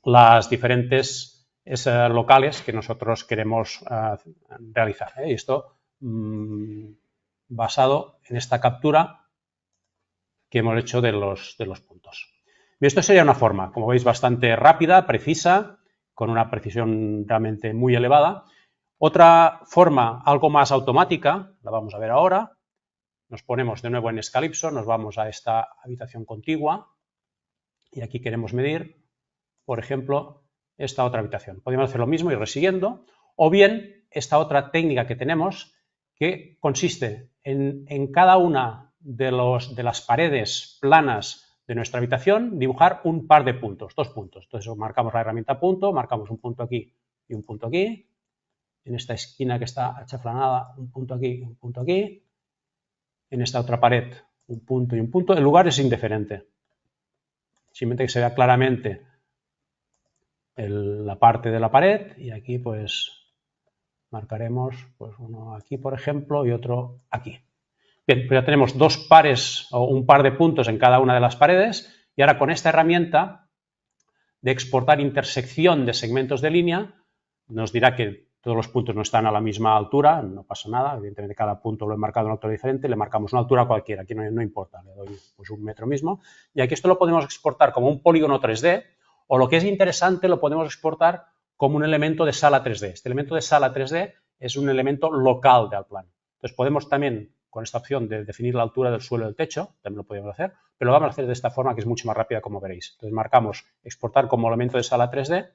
las diferentes locales que nosotros queremos realizar. Y esto basado en esta captura que hemos hecho de los puntos. Y esto sería una forma, como veis, bastante rápida, precisa, con una precisión realmente muy elevada. Otra forma, algo más automática, la vamos a ver ahora. Nos ponemos de nuevo en Scalipso, nos vamos a esta habitación contigua y aquí queremos medir, por ejemplo, esta otra habitación. Podemos hacer lo mismo y ir siguiendo, o bien esta otra técnica que tenemos que consiste en cada una de las paredes planas de nuestra habitación dibujar un par de puntos, 2 puntos. Entonces marcamos la herramienta punto, marcamos un punto aquí y un punto aquí. En esta esquina que está achaflanada, un punto aquí y un punto aquí. En esta otra pared, un punto y un punto. El lugar es indiferente. Simplemente que se vea claramente la parte de la pared y aquí pues marcaremos pues uno aquí, por ejemplo, y otro aquí. Bien, pues ya tenemos dos pares o un par de puntos en cada una de las paredes y ahora con esta herramienta de exportar intersección de segmentos de línea nos dirá que todos los puntos no están a la misma altura, no pasa nada, evidentemente cada punto lo he marcado en una altura diferente, le marcamos una altura cualquiera, aquí no importa, le doy pues 1 metro mismo, y aquí esto lo podemos exportar como un polígono 3D, o lo que es interesante lo podemos exportar como un elemento de sala 3D. Este elemento de sala 3D es un elemento local de Allplan. Entonces podemos también, con esta opción de definir la altura del suelo del techo, también lo podemos hacer, pero lo vamos a hacer de esta forma que es mucho más rápida, como veréis. Entonces marcamos exportar como elemento de sala 3D,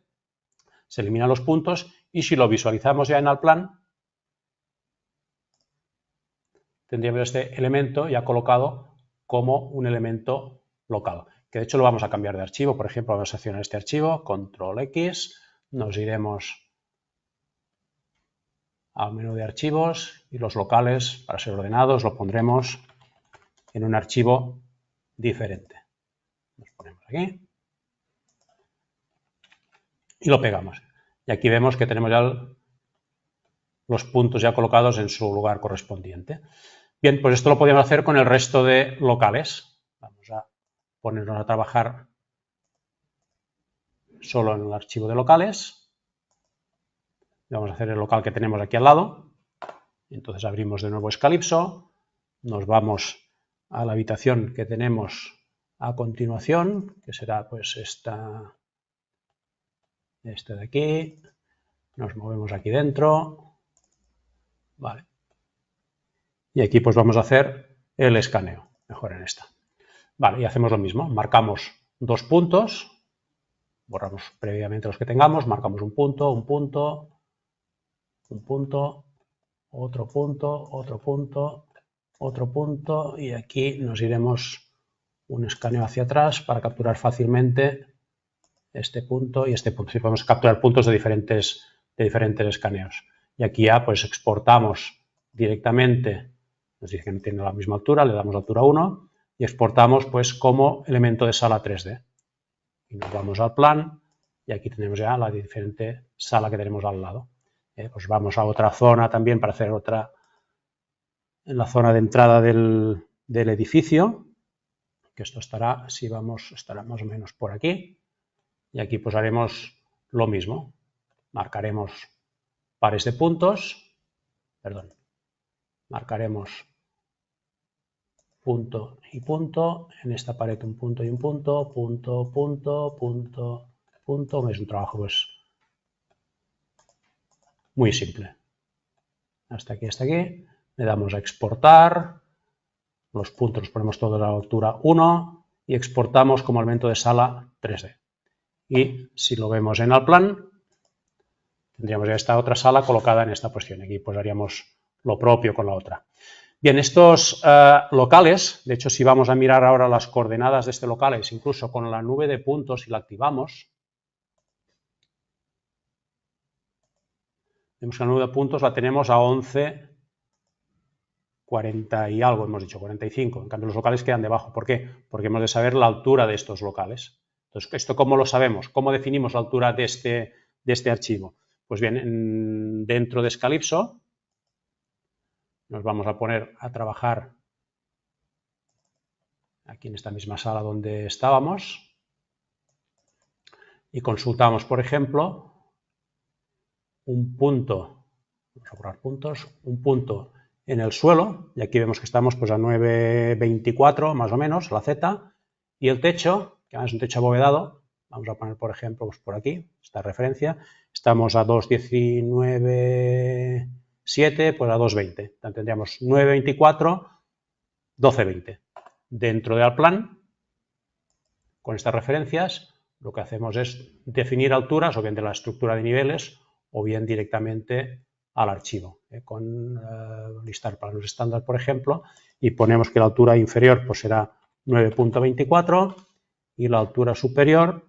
se eliminan los puntos y si lo visualizamos ya en Allplan, tendríamos este elemento ya colocado como un elemento local. que de hecho lo vamos a cambiar de archivo. Por ejemplo, vamos a seleccionar este archivo, control X, nos iremos al menú de archivos y los locales, para ser ordenados, lo pondremos en un archivo diferente. Nos ponemos aquí y lo pegamos. Y aquí vemos que tenemos ya los puntos ya colocados en su lugar correspondiente. Bien, pues esto lo podemos hacer con el resto de locales. Vamos a ponernos a trabajar solo en el archivo de locales. Vamos a hacer el local que tenemos aquí al lado. Entonces abrimos de nuevo Scalipso. Nos vamos a la habitación que tenemos a continuación, que será pues esta de aquí. Nos movemos aquí dentro. Vale. Y aquí pues vamos a hacer el escaneo. Mejor en esta. Vale, y hacemos lo mismo. Marcamos 2 puntos. Borramos previamente los que tengamos. Marcamos un punto, un punto, otro punto, otro punto, otro punto. Y aquí nos iremos un escaneo hacia atrás para capturar fácilmente este punto y este punto. Si podemos capturar puntos de diferentes escaneos. Y aquí ya pues exportamos directamente, nos dice que no tiene la misma altura, le damos altura 1 y exportamos pues como elemento de sala 3D. Y nos vamos al plan y aquí tenemos ya la diferente sala que tenemos al lado. Pues vamos a otra zona también para hacer otra, en la zona de entrada del edificio, que esto estará, si vamos, estará más o menos por aquí. Y aquí pues haremos lo mismo. Marcaremos pares de puntos, perdón, marcaremos punto y punto, en esta pared un punto y un punto, punto, punto, punto, punto. Es un trabajo pues muy simple. Hasta aquí, le damos a exportar, los puntos los ponemos todos a la altura 1 y exportamos como elemento de sala 3D. Y si lo vemos en el plan, tendríamos ya esta otra sala colocada en esta posición. Aquí pues haríamos lo propio con la otra. Bien, estos locales, de hecho si vamos a mirar ahora las coordenadas de este local, es incluso con la nube de puntos, si la activamos, vemos que la nube de puntos la tenemos a 11, 40 y algo, hemos dicho, 45. En cambio los locales quedan debajo. ¿Por qué? Porque hemos de saber la altura de estos locales. Entonces, ¿esto cómo lo sabemos? ¿Cómo definimos la altura de este archivo? Pues bien, dentro de Scalipso nos vamos a poner a trabajar aquí en esta misma sala donde estábamos y consultamos, por ejemplo, un punto, vamos a borrar puntos, un punto en el suelo, y aquí vemos que estamos pues a 9,24 más o menos, la Z, y el techo, que es un techo abovedado, vamos a poner por ejemplo pues por aquí, esta referencia, estamos a 2,19,7, pues a 2,20, tendríamos 9,24, 12,20. Dentro del plan, con estas referencias, lo que hacemos es definir alturas, o bien de la estructura de niveles, o bien directamente al archivo, con listar planos estándar, por ejemplo, y ponemos que la altura inferior pues será 9,24 y la altura superior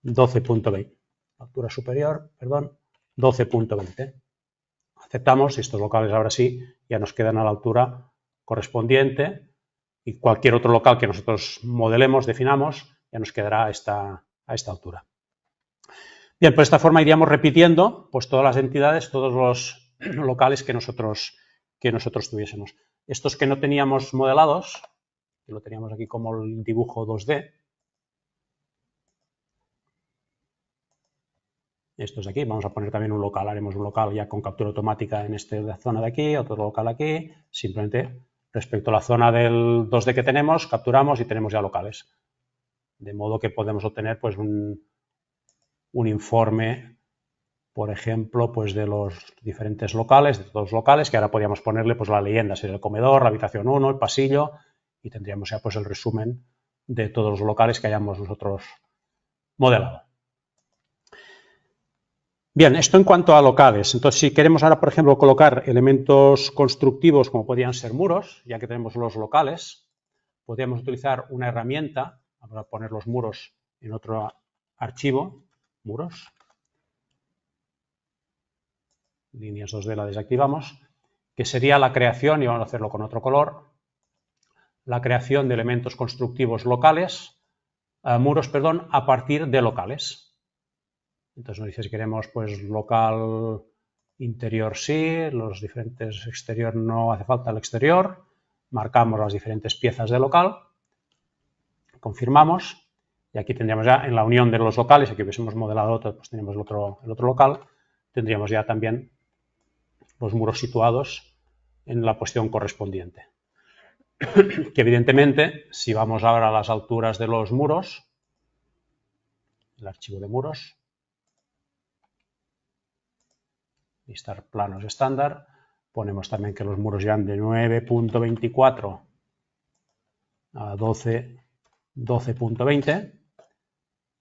12,20. Altura superior, perdón, 12,20. Aceptamos y estos locales ahora sí ya nos quedan a la altura correspondiente y cualquier otro local que nosotros modelemos, definamos, ya nos quedará a esta altura. Bien, pues de esta forma iríamos repitiendo pues todas las entidades, todos los locales que nosotros tuviésemos. Estos que no teníamos modelados, que lo teníamos aquí como el dibujo 2D, estos de aquí, vamos a poner también un local, haremos un local ya con captura automática en la zona de aquí, otro local aquí, simplemente respecto a la zona del 2D que tenemos, capturamos y tenemos ya locales. De modo que podemos obtener pues un informe, por ejemplo, pues de los diferentes locales, de todos los locales, que ahora podríamos ponerle pues la leyenda, sería el comedor, la habitación 1, el pasillo, y tendríamos ya pues el resumen de todos los locales que hayamos nosotros modelado. Bien, esto en cuanto a locales. Entonces, si queremos ahora, por ejemplo, colocar elementos constructivos como podrían ser muros, ya que tenemos los locales, podríamos utilizar una herramienta Vamos a poner los muros en otro archivo, muros. Líneas 2D la desactivamos, que sería la creación, y vamos a hacerlo con otro color, la creación de elementos constructivos locales, muros, perdón, a partir de locales. Entonces nos dice si queremos pues local interior sí, los diferentes exterior no hace falta el exterior, marcamos las diferentes piezas de local, confirmamos, y aquí tendríamos ya en la unión de los locales, aquí hubiésemos modelado otro, pues tenemos el otro local, tendríamos ya también los muros situados en la posición correspondiente. Que evidentemente, si vamos ahora a las alturas de los muros, el archivo de muros, listar planos estándar, ponemos también que los muros irán de 9.24 a 12.20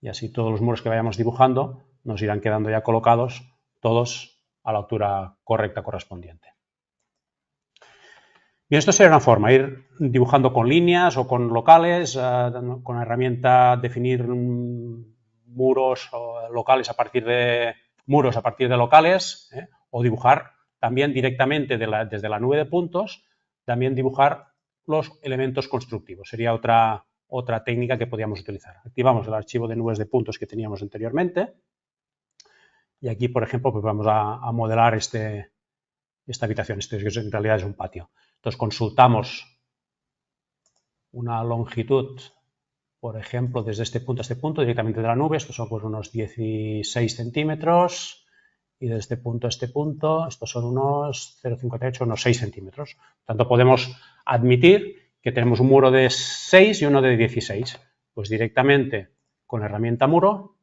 y así todos los muros que vayamos dibujando nos irán quedando ya colocados todos a la altura correcta correspondiente. Bien, esto sería una forma, ir dibujando con líneas o con locales, con la herramienta definir muros locales a partir de locales, o dibujar también directamente desde la nube de puntos, también dibujar los elementos constructivos. Sería otra técnica que podríamos utilizar. Activamos el archivo de nubes de puntos que teníamos anteriormente y aquí, por ejemplo, pues vamos a modelar esta habitación. Esto en realidad es un patio. Entonces consultamos una longitud, por ejemplo, desde este punto a este punto, directamente de la nube. Estos son pues unos 16 centímetros. Y desde este punto a este punto, estos son unos 0,58, unos 6 centímetros. Por tanto, podemos admitir que tenemos un muro de 6 y uno de 16. Pues directamente con la herramienta muro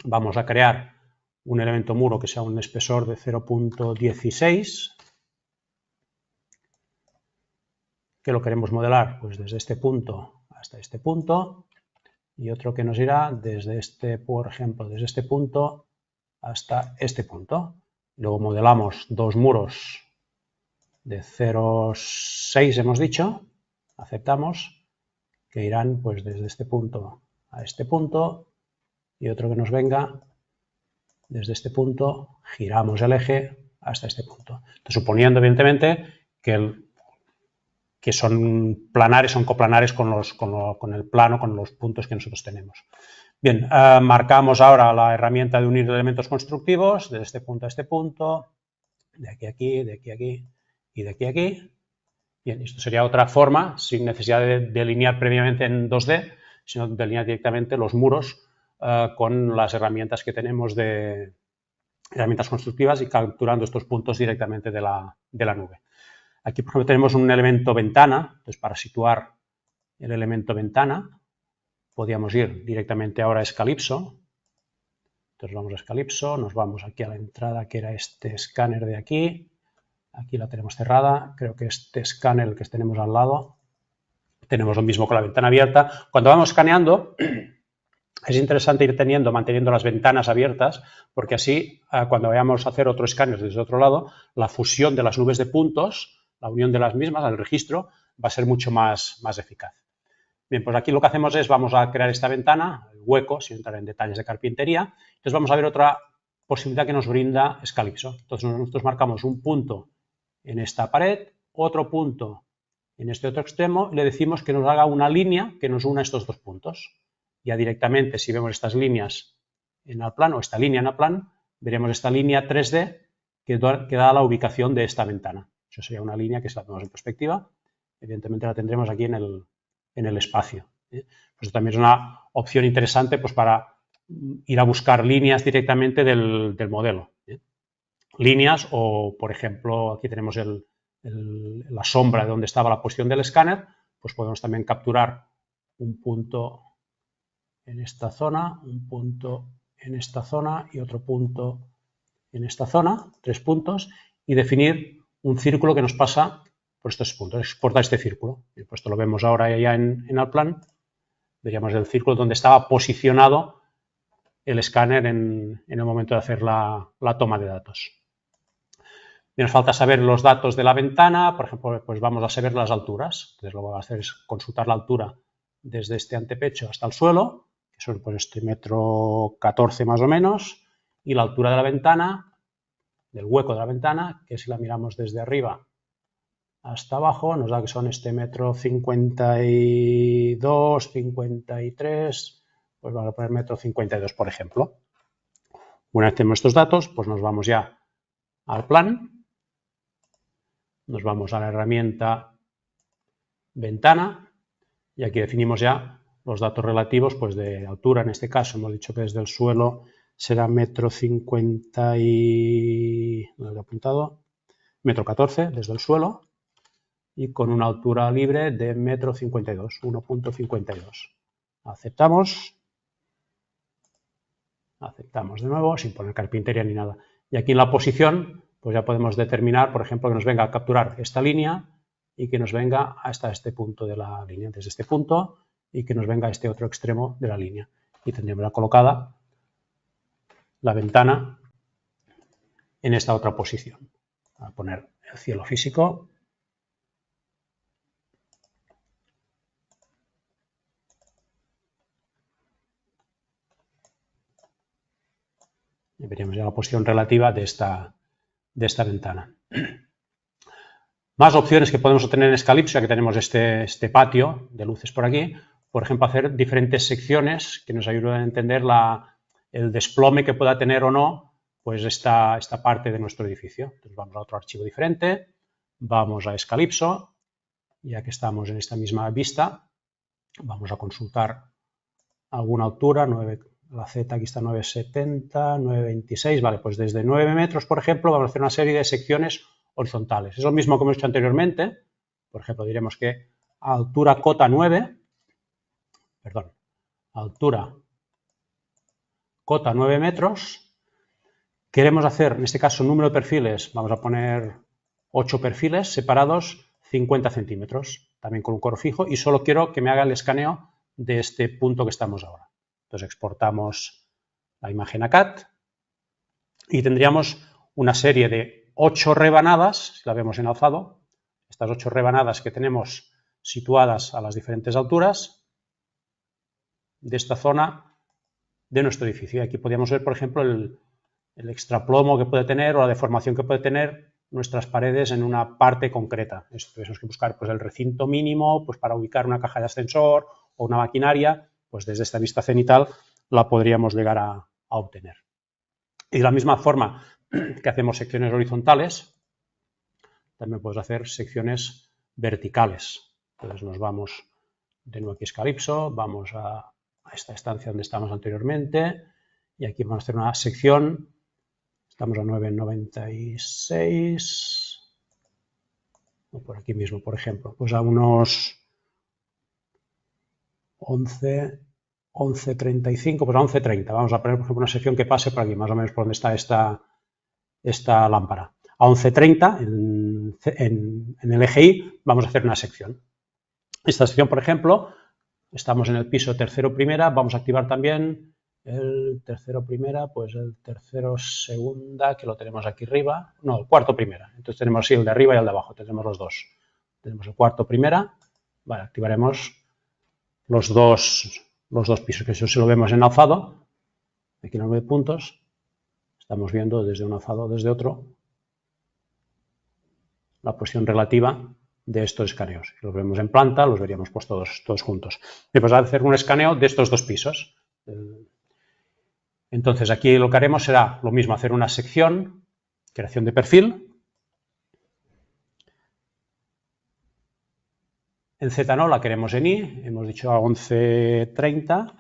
vamos a crear un elemento muro que sea un espesor de 0,16, que lo queremos modelar pues desde este punto hasta este punto, y otro que nos irá desde este, por ejemplo, desde este punto hasta este punto. Luego modelamos dos muros de 0,6 hemos dicho, aceptamos, que irán pues desde este punto a este punto, y otro que nos venga desde este punto, giramos el eje hasta este punto. Entonces, suponiendo evidentemente que son planares, son coplanares con el plano, con los puntos que nosotros tenemos. Bien, marcamos ahora la herramienta de unir elementos constructivos, desde este punto a este punto, de aquí a aquí, de aquí a aquí y de aquí a aquí. Bien, esto sería otra forma, sin necesidad de delinear previamente en 2D, sino delinear directamente los muros con las herramientas que tenemos de herramientas constructivas y capturando estos puntos directamente de la nube. Aquí, por ejemplo, tenemos un elemento ventana. Entonces, para situar el elemento ventana, podríamos ir directamente ahora a Escalipso. Entonces, vamos a Escalipso, nos vamos aquí a la entrada, que era este escáner de aquí. Aquí la tenemos cerrada. Creo que este escáner, el que tenemos al lado, tenemos lo mismo con la ventana abierta. Cuando vamos escaneando, es interesante ir manteniendo las ventanas abiertas, porque así, cuando vayamos a hacer otro escáner desde otro lado, la fusión de las nubes de puntos, la unión de las mismas al registro, va a ser mucho más eficaz. Bien, pues aquí lo que hacemos es, vamos a crear esta ventana, el hueco, sin entrar en detalles de carpintería. Entonces vamos a ver otra posibilidad que nos brinda Escalipso. Entonces nosotros marcamos un punto en esta pared, otro punto en este otro extremo, y le decimos que nos haga una línea que nos una estos dos puntos. Ya directamente, si vemos estas líneas en el plano, o esta línea en el plano, veremos esta línea 3D que da la ubicación de esta ventana. Eso sería una línea que, si la vemos en perspectiva, evidentemente la tendremos aquí en el espacio. Pues esto también es una opción interesante pues, para ir a buscar líneas directamente del modelo. Líneas o, por ejemplo, aquí tenemos la sombra de donde estaba la posición del escáner, pues podemos también capturar un punto en esta zona, un punto en esta zona y otro punto en esta zona, 3 puntos, y definir un círculo que nos pasa por estos puntos, exportar este círculo. Y pues esto lo vemos ahora ya en el plan, veríamos el círculo donde estaba posicionado el escáner en el momento de hacer la toma de datos. Y nos falta saber los datos de la ventana, por ejemplo, pues vamos a saber las alturas. Entonces lo que vamos a hacer es consultar la altura desde este antepecho hasta el suelo, que son pues este 1,14 m más o menos, y la altura de la ventana, del hueco de la ventana, que si la miramos desde arriba hasta abajo, nos da que son este 1,52 m, 53, pues vamos a poner 1,52 m, por ejemplo. Una vez tenemos estos datos, pues nos vamos ya al plan, nos vamos a la herramienta ventana y aquí definimos ya los datos relativos pues de altura. En este caso hemos dicho que desde el suelo será 1,50 m y... ¿no lo he apuntado? 1,14 m desde el suelo y con una altura libre de 1,52 m, 1,52. Aceptamos. Aceptamos de nuevo sin poner carpintería ni nada. Y aquí en la posición pues ya podemos determinar, por ejemplo, que nos venga a capturar esta línea y que nos venga hasta este punto de la línea, desde este punto, y que nos venga a este otro extremo de la línea. Y tendríamos ya colocada la ventana en esta otra posición. Voy a poner el cielo físico. Y veríamos ya la posición relativa de esta ventana. Más opciones que podemos obtener en Scalipso, ya que tenemos este patio de luces por aquí, por ejemplo, hacer diferentes secciones que nos ayuden a entender el desplome que pueda tener o no pues esta parte de nuestro edificio. Entonces vamos a otro archivo diferente, vamos a Scalipso, ya que estamos en esta misma vista, vamos a consultar alguna altura, la Z aquí está 9,70, 9,26, vale, pues desde 9 metros, por ejemplo, vamos a hacer una serie de secciones horizontales. Es lo mismo que hemos hecho anteriormente, por ejemplo, diremos que a altura cota 9, perdón, altura cota 9 metros, queremos hacer, en este caso, número de perfiles, vamos a poner 8 perfiles separados 50 centímetros, también con un color fijo, y solo quiero que me haga el escaneo de este punto que estamos ahora. Entonces exportamos la imagen a CAD y tendríamos una serie de 8 rebanadas, si la vemos en alzado, estas 8 rebanadas que tenemos situadas a las diferentes alturas de esta zona de nuestro edificio. Y aquí podríamos ver, por ejemplo, el extraplomo que puede tener o la deformación que puede tener nuestras paredes en una parte concreta. Tenemos que buscar pues, el recinto mínimo pues, para ubicar una caja de ascensor o una maquinaria, pues desde esta vista cenital la podríamos llegar a obtener. Y de la misma forma que hacemos secciones horizontales, también podemos hacer secciones verticales. Entonces nos vamos de nuevo aquí a Scalipso, vamos a esta estancia donde estamos anteriormente y aquí vamos a hacer una sección, estamos a 9,96, o por aquí mismo, por ejemplo, pues a unos 11,35, pues a 11,30. Vamos a poner, por ejemplo, una sección que pase por aquí, más o menos por donde está esta lámpara. A 11,30 en el eje Y vamos a hacer una sección. Esta sección, por ejemplo, estamos en el piso tercero primera, vamos a activar también el tercero primera, pues el tercero segunda, que lo tenemos aquí arriba, no, el cuarto primera. Entonces tenemos así el de arriba y el de abajo, tenemos los dos. Tenemos el cuarto primera, vale, activaremos los dos pisos, que eso si lo vemos en alzado, aquí en los 9 puntos, estamos viendo desde un alzado desde otro la posición relativa de estos escaneos. Si los vemos en planta, los veríamos pues todos juntos. Y pues a hacer un escaneo de estos dos pisos. Entonces aquí lo que haremos será lo mismo, hacer una sección, creación de perfil. En Z no, la queremos en Y, hemos dicho a 11,30.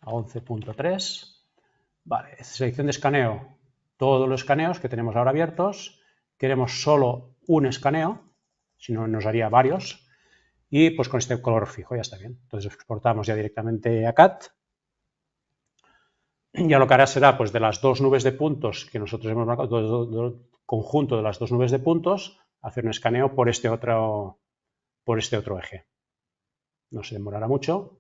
A 11,3. Vale, selección de escaneo, todos los escaneos que tenemos ahora abiertos. Queremos solo un escaneo, si no nos haría varios. Y pues con este color fijo ya está bien. Entonces exportamos ya directamente a CAD. Ya lo que hará será, pues de las dos nubes de puntos que nosotros hemos marcado, el conjunto de las dos nubes de puntos, hacer un escaneo por este otro eje. No se demorará mucho.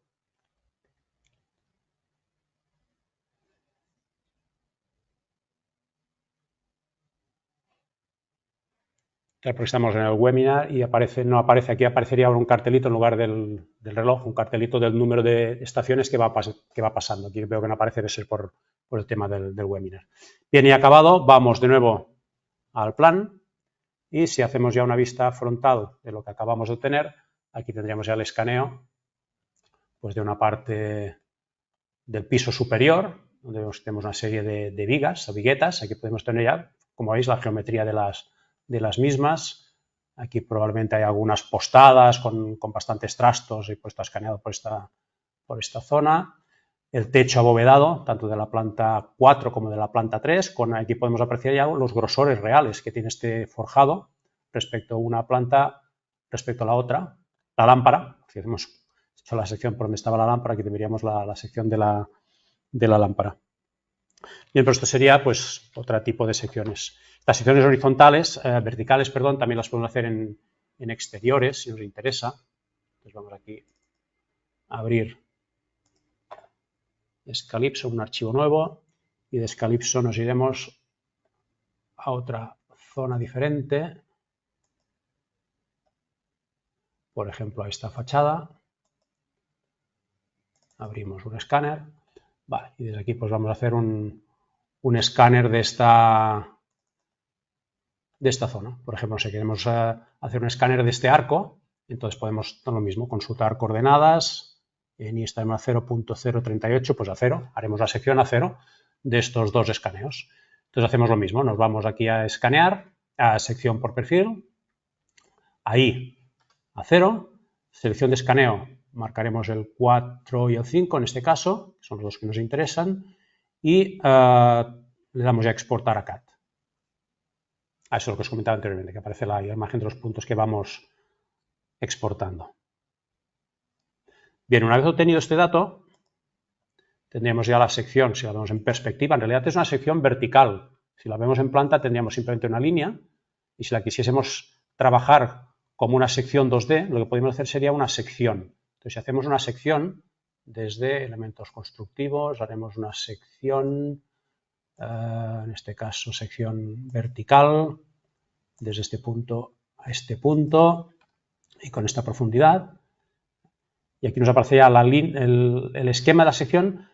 Porque estamos en el webinar y no aparece aquí, aparecería un cartelito en lugar del reloj, un cartelito del número de estaciones que va pasando. Aquí veo que no aparece, debe ser por el tema del webinar. Bien, y acabado, vamos de nuevo al plan y si hacemos ya una vista frontal de lo que acabamos de obtener, aquí tendríamos ya el escaneo pues de una parte del piso superior, donde tenemos una serie de vigas o viguetas. Aquí podemos tener ya, como veis, la geometría de las mismas. Aquí probablemente hay algunas postadas con bastantes trastos y puesto escaneado por esta zona. El techo abovedado, tanto de la planta 4 como de la planta 3, aquí podemos apreciar ya los grosores reales que tiene este forjado respecto a una planta, respecto a la otra. La lámpara, si hemos hecho la sección por donde estaba la lámpara, aquí tendríamos la sección de la lámpara. Bien, pero esto sería pues otro tipo de secciones. Las secciones horizontales, verticales, perdón, también las podemos hacer en exteriores, si nos interesa. Entonces vamos aquí a abrir Scalipso, un archivo nuevo, y de Scalipso nos iremos a otra zona diferente. Por ejemplo, a esta fachada. Abrimos un escáner. Vale, y desde aquí pues vamos a hacer un escáner de esta zona. Por ejemplo, si queremos hacer un escáner de este arco, entonces podemos lo mismo, consultar coordenadas, en ISTM a 0.038, pues a 0, haremos la sección a 0 de estos dos escaneos. Entonces hacemos lo mismo, nos vamos aquí a escanear, a sección por perfil, ahí a 0, selección de escaneo, marcaremos el 4 y el 5 en este caso, que son los dos que nos interesan, y le damos ya a exportar a CAD. Eso es lo que os comentaba anteriormente, que aparece la imagen de los puntos que vamos exportando. Bien, una vez obtenido este dato, tendríamos ya la sección, si la vemos en perspectiva, en realidad es una sección vertical. Si la vemos en planta tendríamos simplemente una línea y si la quisiésemos trabajar como una sección 2D, lo que podemos hacer sería una sección. Entonces, si hacemos una sección desde elementos constructivos, haremos una sección, en este caso sección vertical, desde este punto a este punto y con esta profundidad. Y aquí nos aparece ya el esquema de la sección,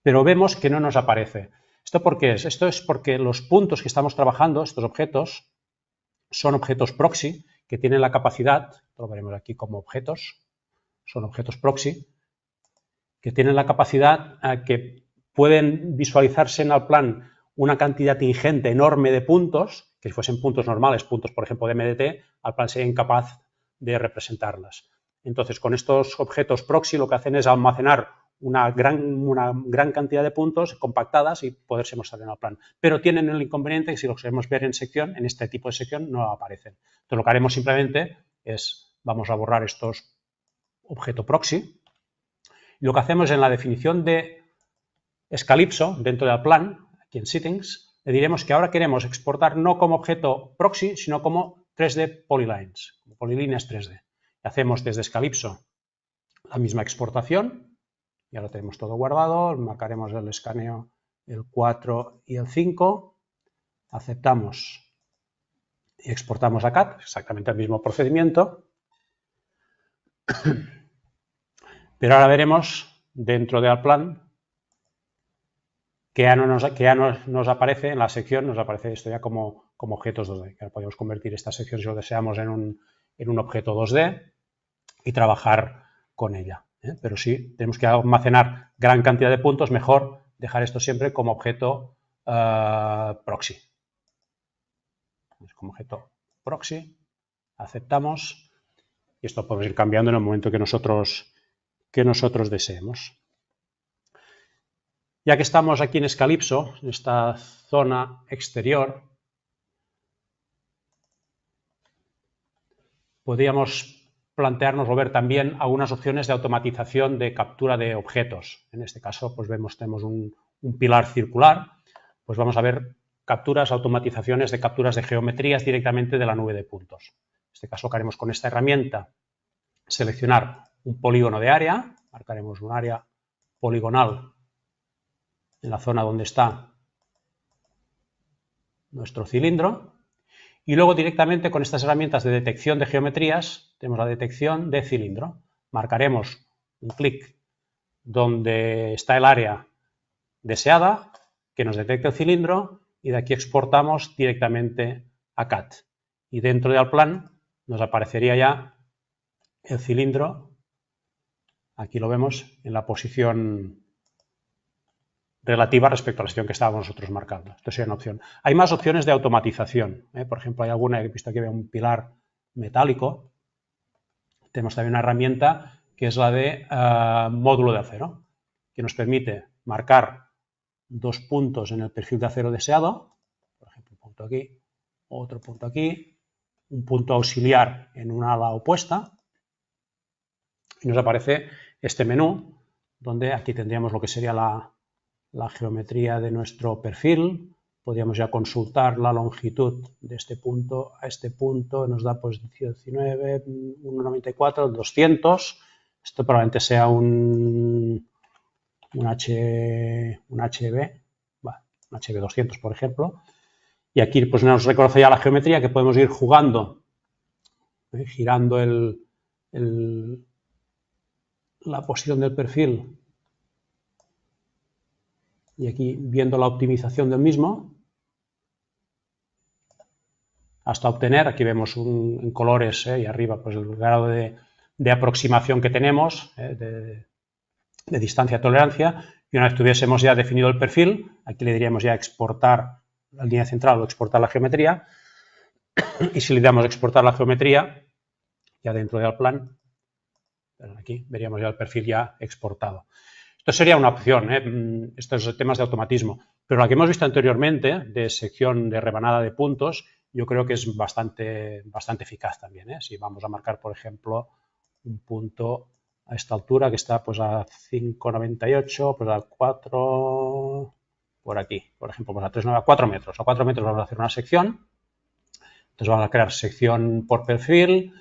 pero vemos que no nos aparece. ¿Esto por qué es? Esto es porque los puntos que estamos trabajando, estos objetos, son objetos proxy que tienen la capacidad, lo veremos aquí como objetos, son objetos proxy, que tienen la capacidad que pueden visualizarse en el plan una cantidad ingente, enorme de puntos, que si fuesen puntos normales, puntos por ejemplo de MDT, al plan sería incapaz de representarlas. Entonces, con estos objetos proxy lo que hacen es almacenar una gran cantidad de puntos compactadas y poderse mostrar en el plan. Pero tienen el inconveniente que si los queremos ver en sección, en este tipo de sección, no aparecen. Entonces, lo que haremos simplemente es, vamos a borrar estos objetos proxy. Y lo que hacemos en la definición de Scalipso, dentro del plan, aquí en Settings, le diremos que ahora queremos exportar no como objeto proxy, sino como 3D polylines, como polilíneas 3D. Y hacemos desde Scalipso la misma exportación. Ya lo tenemos todo guardado, marcaremos el escaneo el 4 y el 5, aceptamos y exportamos a CAD, exactamente el mismo procedimiento. Pero ahora veremos dentro del plan que ya no nos aparece en la sección, nos aparece esto ya como objetos 2D. Que ahora podemos convertir esta sección, si lo deseamos, en un objeto 2D y trabajar con ella. Pero sí, tenemos que almacenar gran cantidad de puntos, mejor dejar esto siempre como objeto proxy. Como objeto proxy, aceptamos y esto podemos ir cambiando en el momento que nosotros deseemos. Ya que estamos aquí en Scalipso, en esta zona exterior, podríamos plantearnos o ver también algunas opciones de automatización de captura de objetos. En este caso, pues tenemos un pilar circular, pues vamos a ver capturas, automatizaciones de capturas de geometrías directamente de la nube de puntos. En este caso, lo que haremos con esta herramienta, seleccionar un polígono de área, marcaremos un área poligonal en la zona donde está nuestro cilindro Y luego directamente con estas herramientas de detección de geometrías, tenemos la detección de cilindro. Marcaremos un clic donde está el área deseada, que nos detecte el cilindro, y de aquí exportamos directamente a CAD. Y dentro del plan nos aparecería ya el cilindro, aquí lo vemos, en la posición relativa respecto a la sección que estábamos nosotros marcando. Esto sería una opción. Hay más opciones de automatización. Por ejemplo, hay alguna, he visto aquí un pilar metálico. Tenemos también una herramienta que es la de módulo de acero, que nos permite marcar 2 puntos en el perfil de acero deseado, por ejemplo, un punto aquí, otro punto aquí, un punto auxiliar en una ala opuesta, y nos aparece este menú, donde aquí tendríamos lo que sería la geometría de nuestro perfil. Podríamos ya consultar la longitud de este punto a este punto, nos da pues 19, 1,94, 200. Esto probablemente sea un HB200, por ejemplo. Y aquí pues nos reconoce ya la geometría, que podemos ir jugando, girando la posición del perfil y aquí viendo la optimización del mismo hasta obtener, aquí vemos en colores y arriba pues el grado de aproximación que tenemos, de distancia a tolerancia, y una vez tuviésemos ya definido el perfil, aquí le diríamos ya exportar la línea central o exportar la geometría, y si le damos exportar la geometría, ya dentro del plan, aquí veríamos ya el perfil ya exportado. Esto sería una opción, estos temas de automatismo, pero la que hemos visto anteriormente, de sección de rebanada de puntos, yo creo que es bastante eficaz también. Si vamos a marcar, por ejemplo, un punto a esta altura que está pues a 5,98, pues a 4, por aquí, por ejemplo, pues a 3,9, a 4 metros. A 4 metros vamos a hacer una sección. Entonces vamos a crear sección por perfil,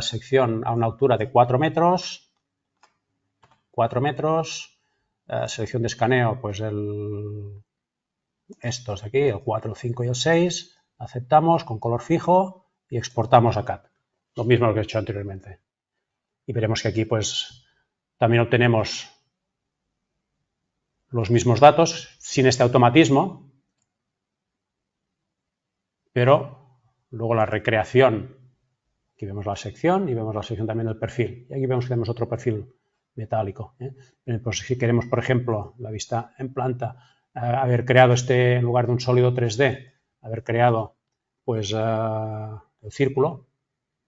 sección a una altura de 4 metros, 4 metros, selección de escaneo, pues estos de aquí, el 4, el 5 y el 6, aceptamos con color fijo y exportamos a CAD. Lo mismo que he hecho anteriormente. Y veremos que aquí pues también obtenemos los mismos datos sin este automatismo, pero luego la recreación, aquí vemos la sección y vemos la sección también del perfil. Y aquí vemos que tenemos otro perfil metálico. Pues si queremos, por ejemplo, la vista en planta, haber creado en lugar de un sólido 3D, haber creado pues el círculo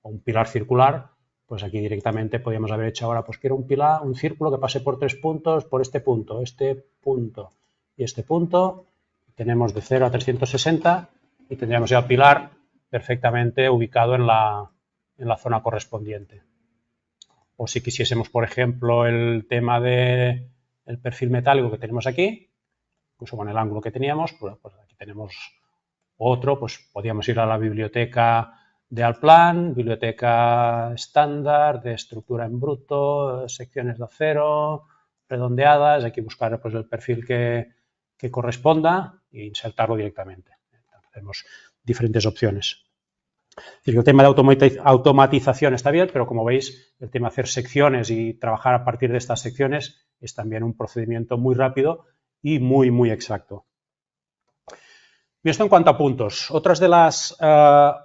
o un pilar circular, pues aquí directamente podríamos haber hecho ahora, pues quiero un círculo que pase por 3 puntos, por este punto y este punto. Tenemos de 0 a 360 y tendríamos ya el pilar perfectamente ubicado en la zona correspondiente. O si quisiésemos, por ejemplo, el tema del perfil metálico que tenemos aquí, incluso con el ángulo que teníamos, pues aquí tenemos otro, pues podríamos ir a la biblioteca de Allplan, biblioteca estándar, de estructura en bruto, secciones de acero, redondeadas, aquí buscar pues, el perfil que corresponda e insertarlo directamente. Entonces, tenemos diferentes opciones. El tema de automatización está bien, pero como veis, el tema de hacer secciones y trabajar a partir de estas secciones es también un procedimiento muy rápido y muy, muy exacto. Y esto en cuanto a puntos. Otras de las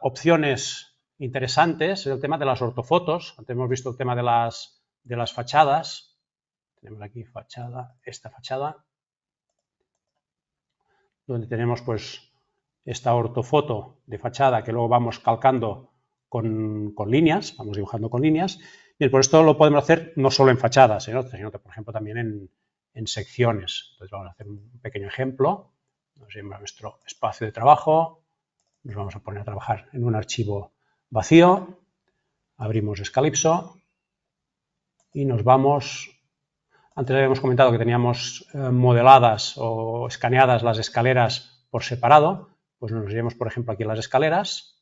opciones interesantes es el tema de las ortofotos. Antes hemos visto el tema de las fachadas. Tenemos aquí fachada, esta fachada, donde tenemos pues esta ortofoto de fachada que luego vamos calcando con líneas, vamos dibujando con líneas. Y por esto lo podemos hacer no solo en fachadas, sino que, por ejemplo, también en secciones. Entonces vamos a hacer un pequeño ejemplo. Nos lleva a nuestro espacio de trabajo, nos vamos a poner a trabajar en un archivo vacío, abrimos Scalipso y nos vamos. Antes habíamos comentado que teníamos modeladas o escaneadas las escaleras por separado, pues nos iremos, por ejemplo, aquí en las escaleras,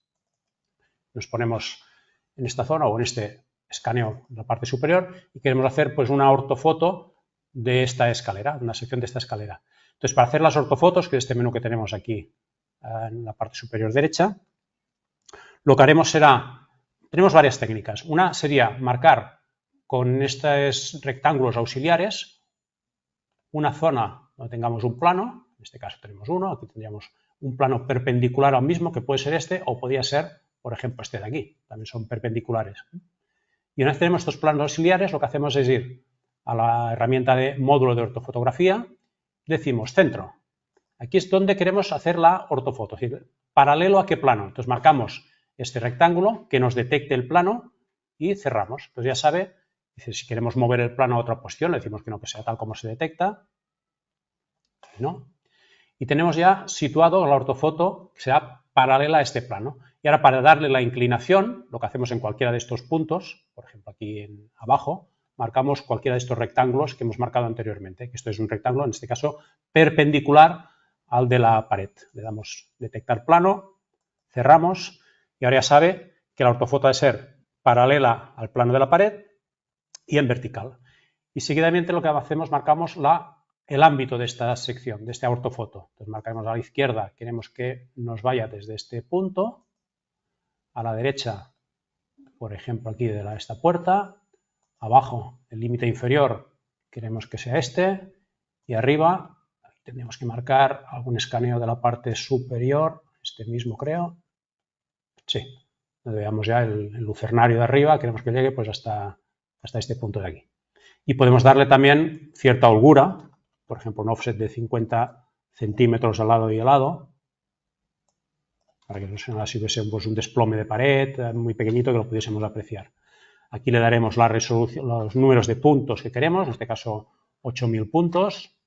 nos ponemos en esta zona o en este escaneo en la parte superior y queremos hacer pues una ortofoto de esta escalera, una sección de esta escalera. Entonces, para hacer las ortofotos, que es este menú que tenemos aquí en la parte superior derecha, Lo que haremos será, tenemos varias técnicas. Una sería marcar con estos rectángulos auxiliares una zona donde tengamos un plano, en este caso tenemos uno, aquí tendríamos un plano perpendicular al mismo, que puede ser este, o podría ser, por ejemplo, este de aquí, también son perpendiculares. Y una vez tenemos estos planos auxiliares, lo que hacemos es ir a la herramienta de módulo de ortofotografía, decimos centro. Aquí es donde queremos hacer la ortofoto, es decir, paralelo a qué plano. Entonces marcamos este rectángulo que nos detecte el plano y cerramos. Entonces ya sabe, dice, si queremos mover el plano a otra posición, le decimos que no, que sea tal como se detecta. ¿No? Y tenemos ya situado la ortofoto que será paralela a este plano. Y ahora para darle la inclinación, lo que hacemos en cualquiera de estos puntos, por ejemplo aquí abajo, marcamos cualquiera de estos rectángulos que hemos marcado anteriormente, que esto es un rectángulo, en este caso, perpendicular al de la pared. Le damos detectar plano, cerramos y ahora ya sabe que la ortofoto ha de ser paralela al plano de la pared y en vertical. Y seguidamente lo que hacemos, marcamos el ámbito de esta sección, de esta ortofoto. Entonces marcaremos a la izquierda, queremos que nos vaya desde este punto, a la derecha, por ejemplo aquí de esta puerta, abajo el límite inferior queremos que sea este, y arriba tendríamos que marcar algún escaneo de la parte superior, este mismo creo, sí, veamos ya el lucernario de arriba, queremos que llegue pues hasta este punto de aquí. Y podemos darle también cierta holgura, por ejemplo, un offset de 50 centímetros al lado y al lado, para que no sea así, hubiese pues, un desplome de pared muy pequeñito que lo pudiésemos apreciar. Aquí le daremos la resolución, los números de puntos que queremos, en este caso 8000 puntos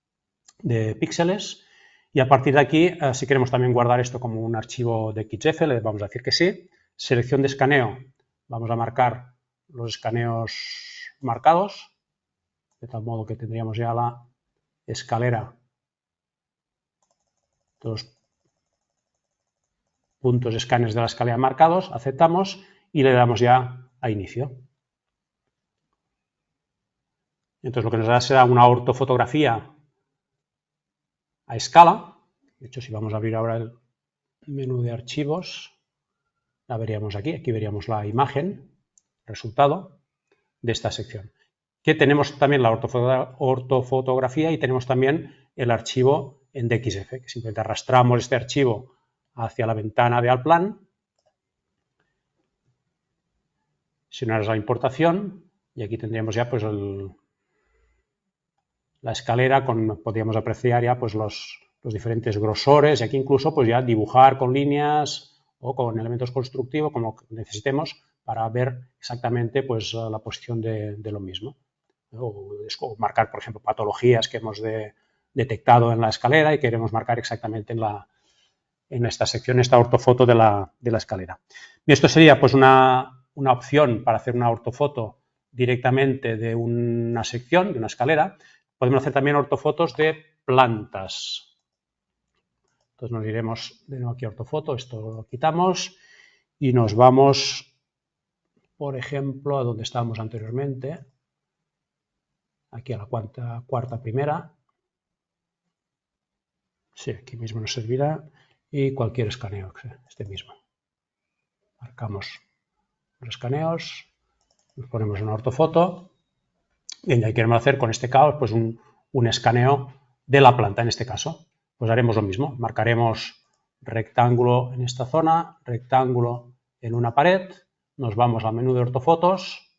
de píxeles, y a partir de aquí, si queremos también guardar esto como un archivo de XF, le vamos a decir que sí. Selección de escaneo, vamos a marcar los escaneos marcados, de tal modo que tendríamos ya la escalera, los puntos de escáneres de la escalera marcados, aceptamos y le damos ya a inicio. Entonces lo que nos da será una ortofotografía a escala. De hecho, si vamos a abrir ahora el menú de archivos, la veríamos aquí. Aquí veríamos la imagen, resultado de esta sección. Que tenemos también la ortofotografía y tenemos también el archivo en DXF, que simplemente arrastramos este archivo hacia la ventana de Allplan, si no es la importación, y aquí tendríamos ya pues la escalera, podríamos apreciar ya pues los diferentes grosores, y aquí incluso pues ya dibujar con líneas o con elementos constructivos como necesitemos para ver exactamente pues la posición de lo mismo. O marcar, por ejemplo, patologías que hemos detectado en la escalera y queremos marcar exactamente en esta sección, esta ortofoto de la escalera. Y esto sería pues una opción para hacer una ortofoto directamente de una sección, de una escalera. Podemos hacer también ortofotos de plantas. Entonces nos iremos de nuevo aquí a ortofoto, esto lo quitamos y nos vamos, por ejemplo, a donde estábamos anteriormente, aquí a la cuarta primera. Sí, aquí mismo nos servirá. Y cualquier escaneo, este mismo. Marcamos los escaneos, nos ponemos una ortofoto y ahí queremos hacer con este caos pues un escaneo de la planta en este caso. Pues haremos lo mismo, marcaremos rectángulo en esta zona, rectángulo en una pared, nos vamos al menú de ortofotos,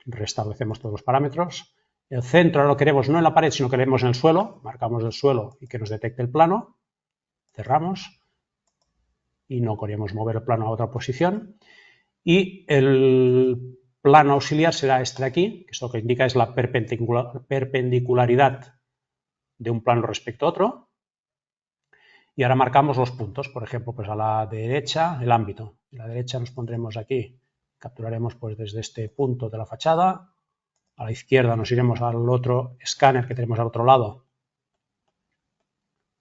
restablecemos todos los parámetros. El centro ahora lo queremos no en la pared, sino que queremos en el suelo, marcamos el suelo y que nos detecte el plano, cerramos y no queremos mover el plano a otra posición. Y el plano auxiliar será este de aquí, que esto lo que indica es la perpendicularidad de un plano respecto a otro. Y ahora marcamos los puntos, por ejemplo, pues a la derecha el ámbito. A la derecha nos pondremos aquí, capturaremos pues desde este punto de la fachada. A la izquierda nos iremos al otro escáner que tenemos al otro lado,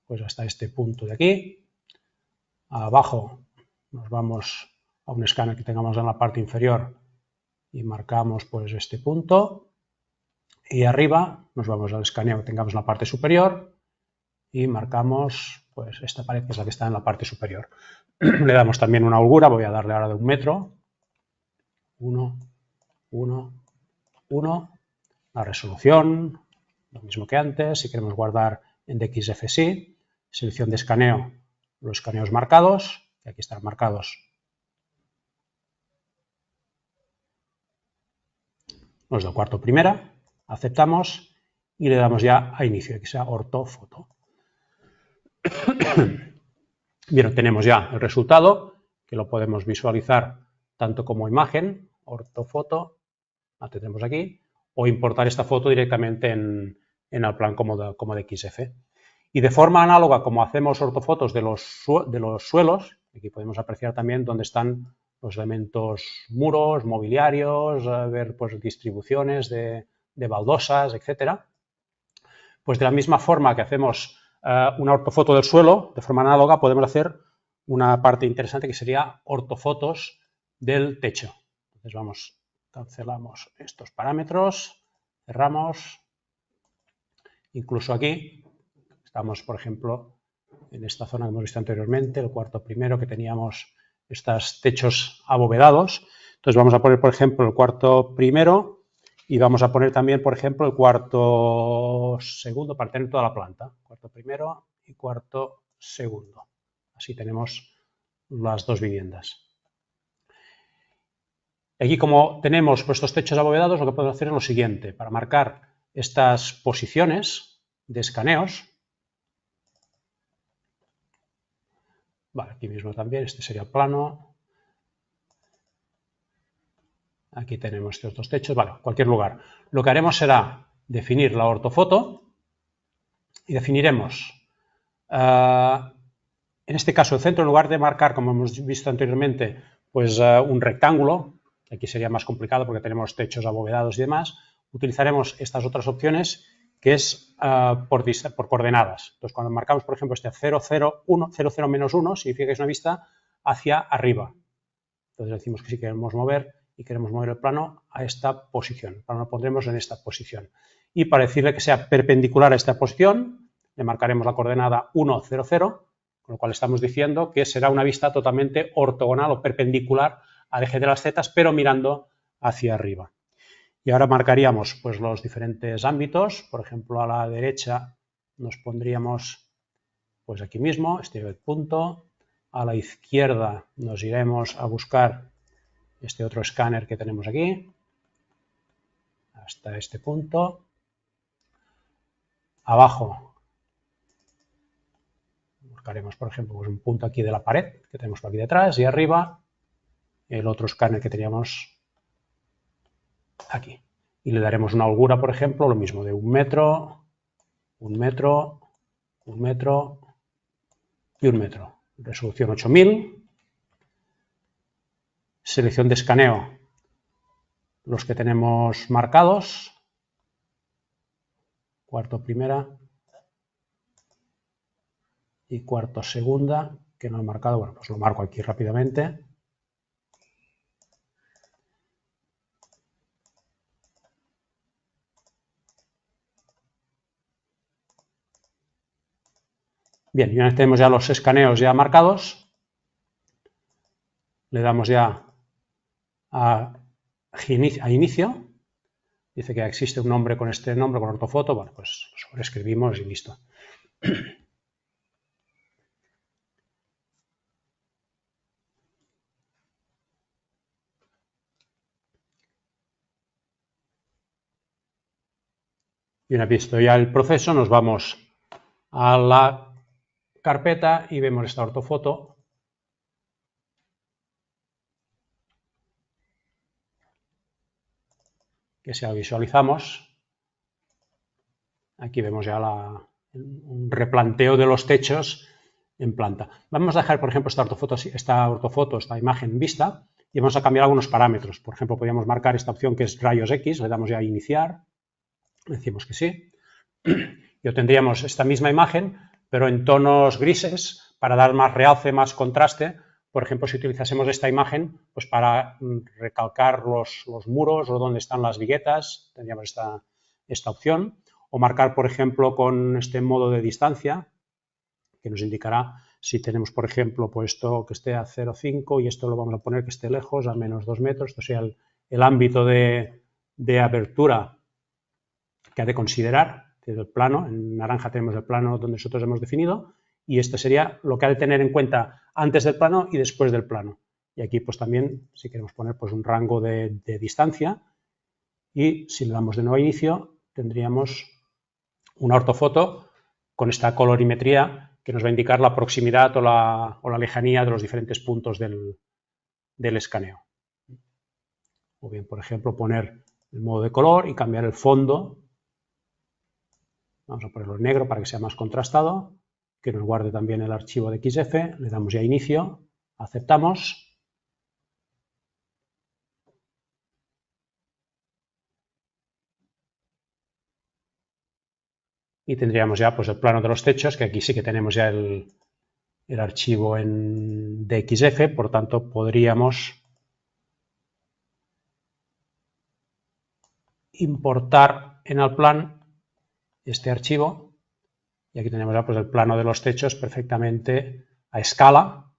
pues hasta este punto de aquí. Abajo nos vamos a un escáner que tengamos en la parte inferior y marcamos pues este punto. Y arriba nos vamos al escaneo que tengamos en la parte superior y marcamos pues esta pared es la que está en la parte superior. Le damos también una holgura, voy a darle ahora de 1 metro. 1, 1, 1. La resolución, lo mismo que antes. Si queremos guardar en DXFC, selección de escaneo, los escaneos marcados, que aquí están marcados los del cuarto primera, aceptamos y le damos ya a inicio, que sea ortofoto. Bien, tenemos ya el resultado, que lo podemos visualizar tanto como imagen, ortofoto, la tendremos aquí, o importar esta foto directamente en el plan como DXF. Y de forma análoga, como hacemos ortofotos de los suelos, aquí podemos apreciar también dónde están los elementos muros, mobiliarios, ver pues, distribuciones de baldosas, etcétera. Pues de la misma forma que hacemos una ortofoto del suelo, de forma análoga, podemos hacer una parte interesante que sería ortofotos del techo. Entonces cancelamos estos parámetros, cerramos. Incluso aquí estamos, por ejemplo, en esta zona que hemos visto anteriormente, el cuarto primero, que teníamos estos techos abovedados. Entonces vamos a poner, por ejemplo, el cuarto primero y vamos a poner también, por ejemplo, el cuarto segundo para tener toda la planta. Cuarto primero y cuarto segundo. Así tenemos las dos viviendas. Aquí, como tenemos estos techos abovedados, lo que podemos hacer es lo siguiente. Para marcar estas posiciones de escaneos, vale, aquí mismo también, este sería el plano. Aquí tenemos estos dos techos, vale, cualquier lugar. Lo que haremos será definir la ortofoto y definiremos, en este caso, el centro, en lugar de marcar, como hemos visto anteriormente, pues un rectángulo, que aquí sería más complicado porque tenemos techos abovedados y demás, utilizaremos estas otras opciones, que es por coordenadas. Entonces, cuando marcamos, por ejemplo, este 0, 0, 1, 0, 0, menos 1, significa que es una vista hacia arriba. Entonces decimos que si queremos mover y queremos mover el plano a esta posición. El plano lo pondremos en esta posición. Y para decirle que sea perpendicular a esta posición, le marcaremos la coordenada 1, 0, 0, con lo cual estamos diciendo que será una vista totalmente ortogonal o perpendicular al eje de las zetas, pero mirando hacia arriba. Y ahora marcaríamos pues, los diferentes ámbitos. Por ejemplo, a la derecha nos pondríamos pues aquí mismo, este es el punto. A la izquierda nos iremos a buscar este otro escáner que tenemos aquí, hasta este punto. Abajo buscaremos, por ejemplo, pues un punto aquí de la pared que tenemos por aquí detrás, y arriba el otro escáner que teníamos aquí. Y le daremos una holgura, por ejemplo, lo mismo, de 1 metro, 1 metro, 1 metro y 1 metro. Resolución 8000. Selección de escaneo, los que tenemos marcados. Cuarto primera y cuarto segunda, que no he marcado. Bueno, pues lo marco aquí rápidamente. Bien, y una vez tenemos ya los escaneos ya marcados, le damos ya a inicio. Dice que existe un nombre con este nombre, con ortofoto. Bueno, pues lo sobreescribimos y listo. Y una vez visto ya el proceso, nos vamos a la carpeta y vemos esta ortofoto. Que si la visualizamos, aquí vemos ya un replanteo de los techos en planta. Vamos a dejar, por ejemplo, esta ortofoto, esta imagen vista, y vamos a cambiar algunos parámetros. Por ejemplo, podríamos marcar esta opción que es rayos X, le damos ya a iniciar, le decimos que sí, y obtendríamos esta misma imagen, pero en tonos grises, para dar más realce, más contraste. Por ejemplo, si utilizásemos esta imagen pues para recalcar los muros o donde están las viguetas, tendríamos esta opción. O marcar, por ejemplo, con este modo de distancia, que nos indicará si tenemos, por ejemplo, pues esto que esté a 0,5 y esto lo vamos a poner que esté lejos, a menos 2 metros, esto sea el ámbito de abertura que ha de considerar desde el plano. En naranja tenemos el plano donde nosotros hemos definido y este sería lo que ha de tener en cuenta antes del plano y después del plano. Y aquí pues también si queremos poner pues un rango de distancia y si le damos de nuevo a inicio tendríamos una ortofoto con esta colorimetría que nos va a indicar la proximidad o la lejanía de los diferentes puntos del escaneo. O bien, por ejemplo, poner el modo de color y cambiar el fondo. Vamos a ponerlo en negro para que sea más contrastado, que nos guarde también el archivo de XF. Le damos ya a inicio, aceptamos. Y tendríamos ya pues el plano de los techos, que aquí sí que tenemos ya el archivo en DXF, por tanto podríamos importar en el plan este archivo y aquí tenemos ya pues el plano de los techos perfectamente a escala,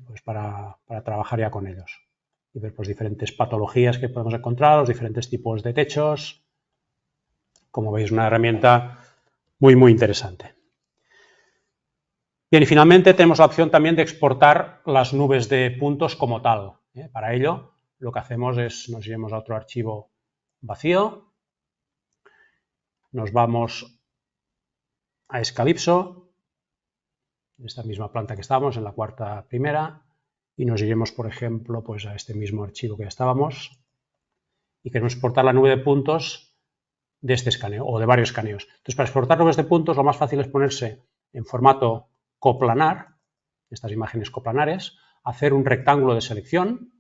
pues para trabajar ya con ellos y ver pues diferentes patologías que podemos encontrar, los diferentes tipos de techos. Como veis, una herramienta muy interesante. Bien, y finalmente tenemos la opción también de exportar las nubes de puntos como tal. Para ello, lo que hacemos es nos iremos a otro archivo vacío, nos vamos a Escalipso, esta misma planta que estábamos, en la cuarta primera, y nos iremos, por ejemplo, pues a este mismo archivo que ya estábamos, y queremos exportar la nube de puntos de este escaneo, o de varios escaneos. Entonces, para exportar nubes de puntos, lo más fácil es ponerse en formato coplanar, estas imágenes coplanares, hacer un rectángulo de selección,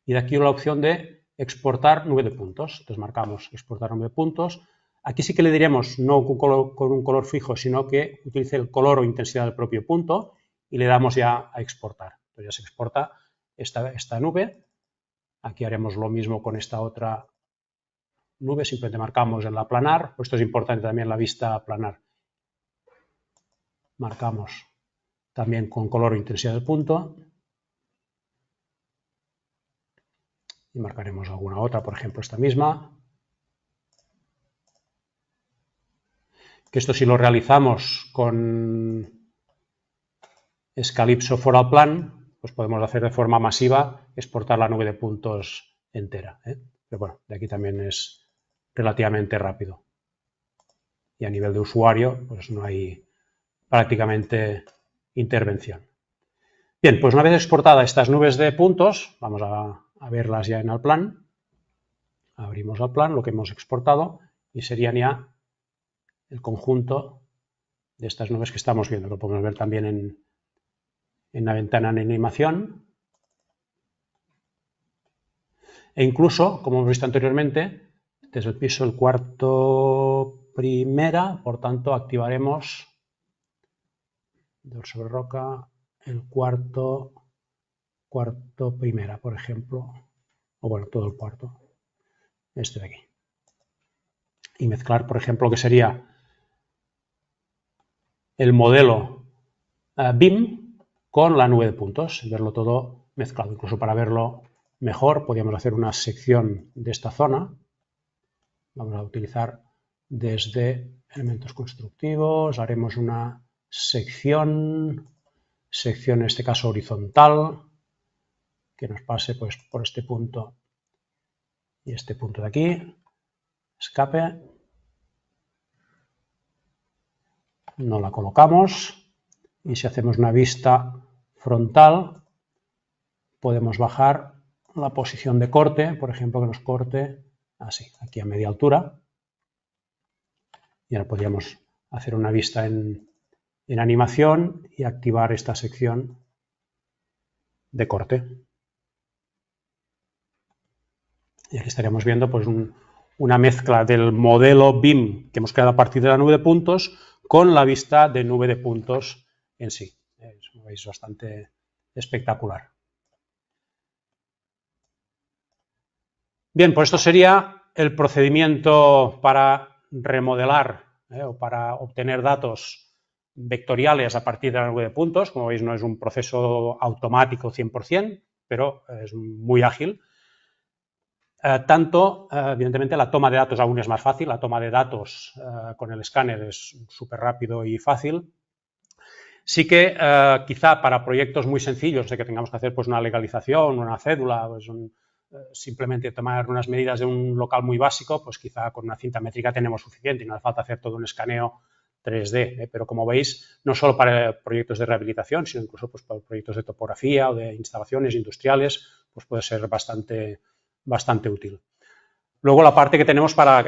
y de aquí la opción de exportar nube de puntos. Entonces marcamos exportar nube de puntos. Aquí sí que le diremos no con un color fijo, sino que utilice el color o intensidad del propio punto y le damos ya a exportar. Entonces ya se exporta esta nube. Aquí haremos lo mismo con esta otra nube, simplemente marcamos en la planar. Esto es importante también la vista planar. Marcamos también con color o intensidad del punto. Y marcaremos alguna otra, por ejemplo esta misma. Que esto si lo realizamos con Escalipso Foral Plan, pues podemos hacer de forma masiva exportar la nube de puntos entera. Pero bueno, de aquí también es relativamente rápido. Y a nivel de usuario, pues no hay prácticamente intervención. Bien, pues una vez exportadas estas nubes de puntos, vamos a verlas ya en el plan. Abrimos el plan, lo que hemos exportado, y serían ya el conjunto de estas nubes que estamos viendo. Lo podemos ver también en la ventana de animación. E incluso, como hemos visto anteriormente, desde el piso el cuarto primera, por tanto activaremos sobre roca el cuarto primera, por ejemplo, o bueno, todo el cuarto, este de aquí. Y mezclar, por ejemplo, que sería el modelo BIM con la nube de puntos, verlo todo mezclado. Incluso para verlo mejor podríamos hacer una sección de esta zona. Vamos a utilizar desde elementos constructivos, haremos una sección en este caso horizontal, que nos pase pues por este punto y este punto de aquí, escape, no la colocamos y si hacemos una vista frontal podemos bajar la posición de corte, por ejemplo que nos corte así, aquí a media altura, y ahora podríamos hacer una vista en animación y activar esta sección de corte. Y aquí estaríamos viendo pues una mezcla del modelo BIM que hemos creado a partir de la nube de puntos con la vista de nube de puntos en sí. Como veis, bastante espectacular. Bien, pues esto sería el procedimiento para remodelar o para obtener datos vectoriales a partir de la nube de puntos. Como veis, no es un proceso automático 100%, pero es muy ágil. Evidentemente, la toma de datos aún es más fácil. La toma de datos con el escáner es súper rápido y fácil. Sí que quizá para proyectos muy sencillos, de que tengamos que hacer pues, una legalización, una cédula, pues, simplemente tomar unas medidas de un local muy básico, pues quizá con una cinta métrica tenemos suficiente y no hace falta hacer todo un escaneo 3D. Pero como veis, no solo para proyectos de rehabilitación, sino incluso pues, para proyectos de topografía o de instalaciones industriales, pues puede ser bastante útil. Luego la parte que tenemos para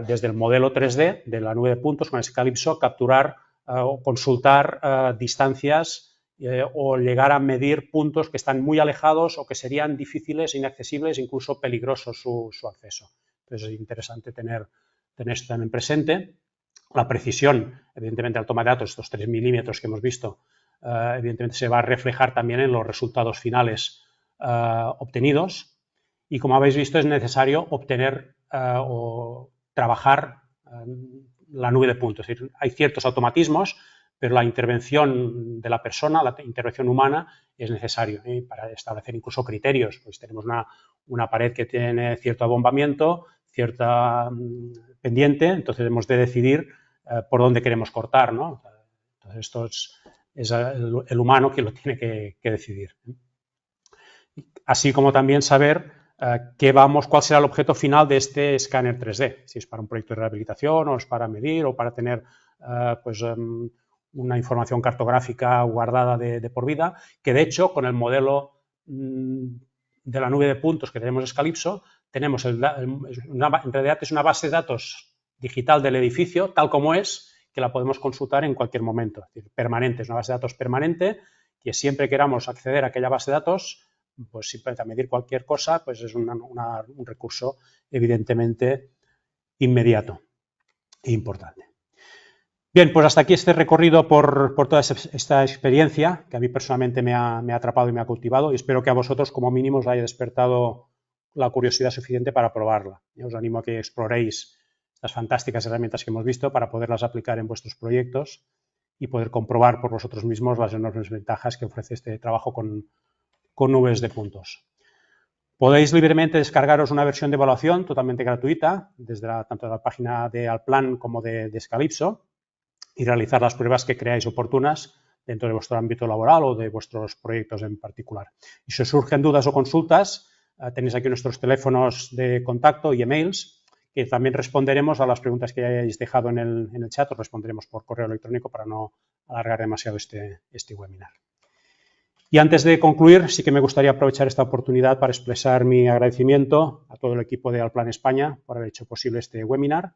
desde el modelo 3D de la nube de puntos con Calypso, capturar o consultar distancias o llegar a medir puntos que están muy alejados o que serían difíciles, inaccesibles, incluso peligrosos su acceso. Entonces es interesante tener esto también presente. La precisión, evidentemente, al toma de datos, estos 3 milímetros que hemos visto, evidentemente se va a reflejar también en los resultados finales obtenidos. Y como habéis visto, es necesario obtener o trabajar la nube de puntos. Es decir, hay ciertos automatismos, pero la intervención de la persona, la intervención humana, es necesario para establecer incluso criterios. Pues tenemos una pared que tiene cierto abombamiento, cierta pendiente, entonces hemos de decidir por dónde queremos cortar, ¿no? Entonces esto es el humano quien lo tiene que decidir. Así como también saber cuál será el objeto final de este escáner 3D, si es para un proyecto de rehabilitación o es para medir o para tener una información cartográfica guardada de por vida, que de hecho con el modelo de la nube de puntos que tenemos en Calypso, tenemos en realidad es una base de datos digital del edificio, tal como es, que la podemos consultar en cualquier momento, es decir, permanente, es una base de datos permanente, que siempre queramos acceder a aquella base de datos, pues simplemente a medir cualquier cosa, pues es un recurso evidentemente inmediato e importante. Bien, pues hasta aquí este recorrido por toda esta experiencia que a mí personalmente me ha atrapado y me ha cultivado, y espero que a vosotros como mínimo os haya despertado la curiosidad suficiente para probarla. Os animo a que exploréis estas fantásticas herramientas que hemos visto para poderlas aplicar en vuestros proyectos y poder comprobar por vosotros mismos las enormes ventajas que ofrece este trabajo con nubes de puntos. Podéis libremente descargaros una versión de evaluación totalmente gratuita, desde tanto de la página de Alplan como de Calypso, y realizar las pruebas que creáis oportunas dentro de vuestro ámbito laboral o de vuestros proyectos en particular. Y si os surgen dudas o consultas, tenéis aquí nuestros teléfonos de contacto y emails, que también responderemos a las preguntas que hayáis dejado en el chat, os responderemos por correo electrónico para no alargar demasiado este webinar. Y antes de concluir, sí que me gustaría aprovechar esta oportunidad para expresar mi agradecimiento a todo el equipo de Alplan España por haber hecho posible este webinar.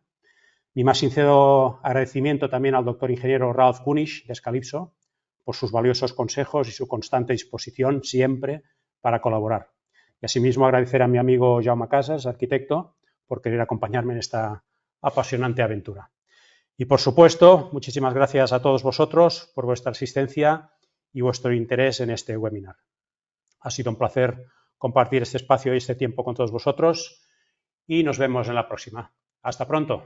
Mi más sincero agradecimiento también al doctor ingeniero Ralph Kunisch de Calypso por sus valiosos consejos y su constante disposición siempre para colaborar. Y asimismo agradecer a mi amigo Jaume Casas, arquitecto, por querer acompañarme en esta apasionante aventura. Y por supuesto, muchísimas gracias a todos vosotros por vuestra asistencia y vuestro interés en este webinar. Ha sido un placer compartir este espacio y este tiempo con todos vosotros y nos vemos en la próxima. Hasta pronto.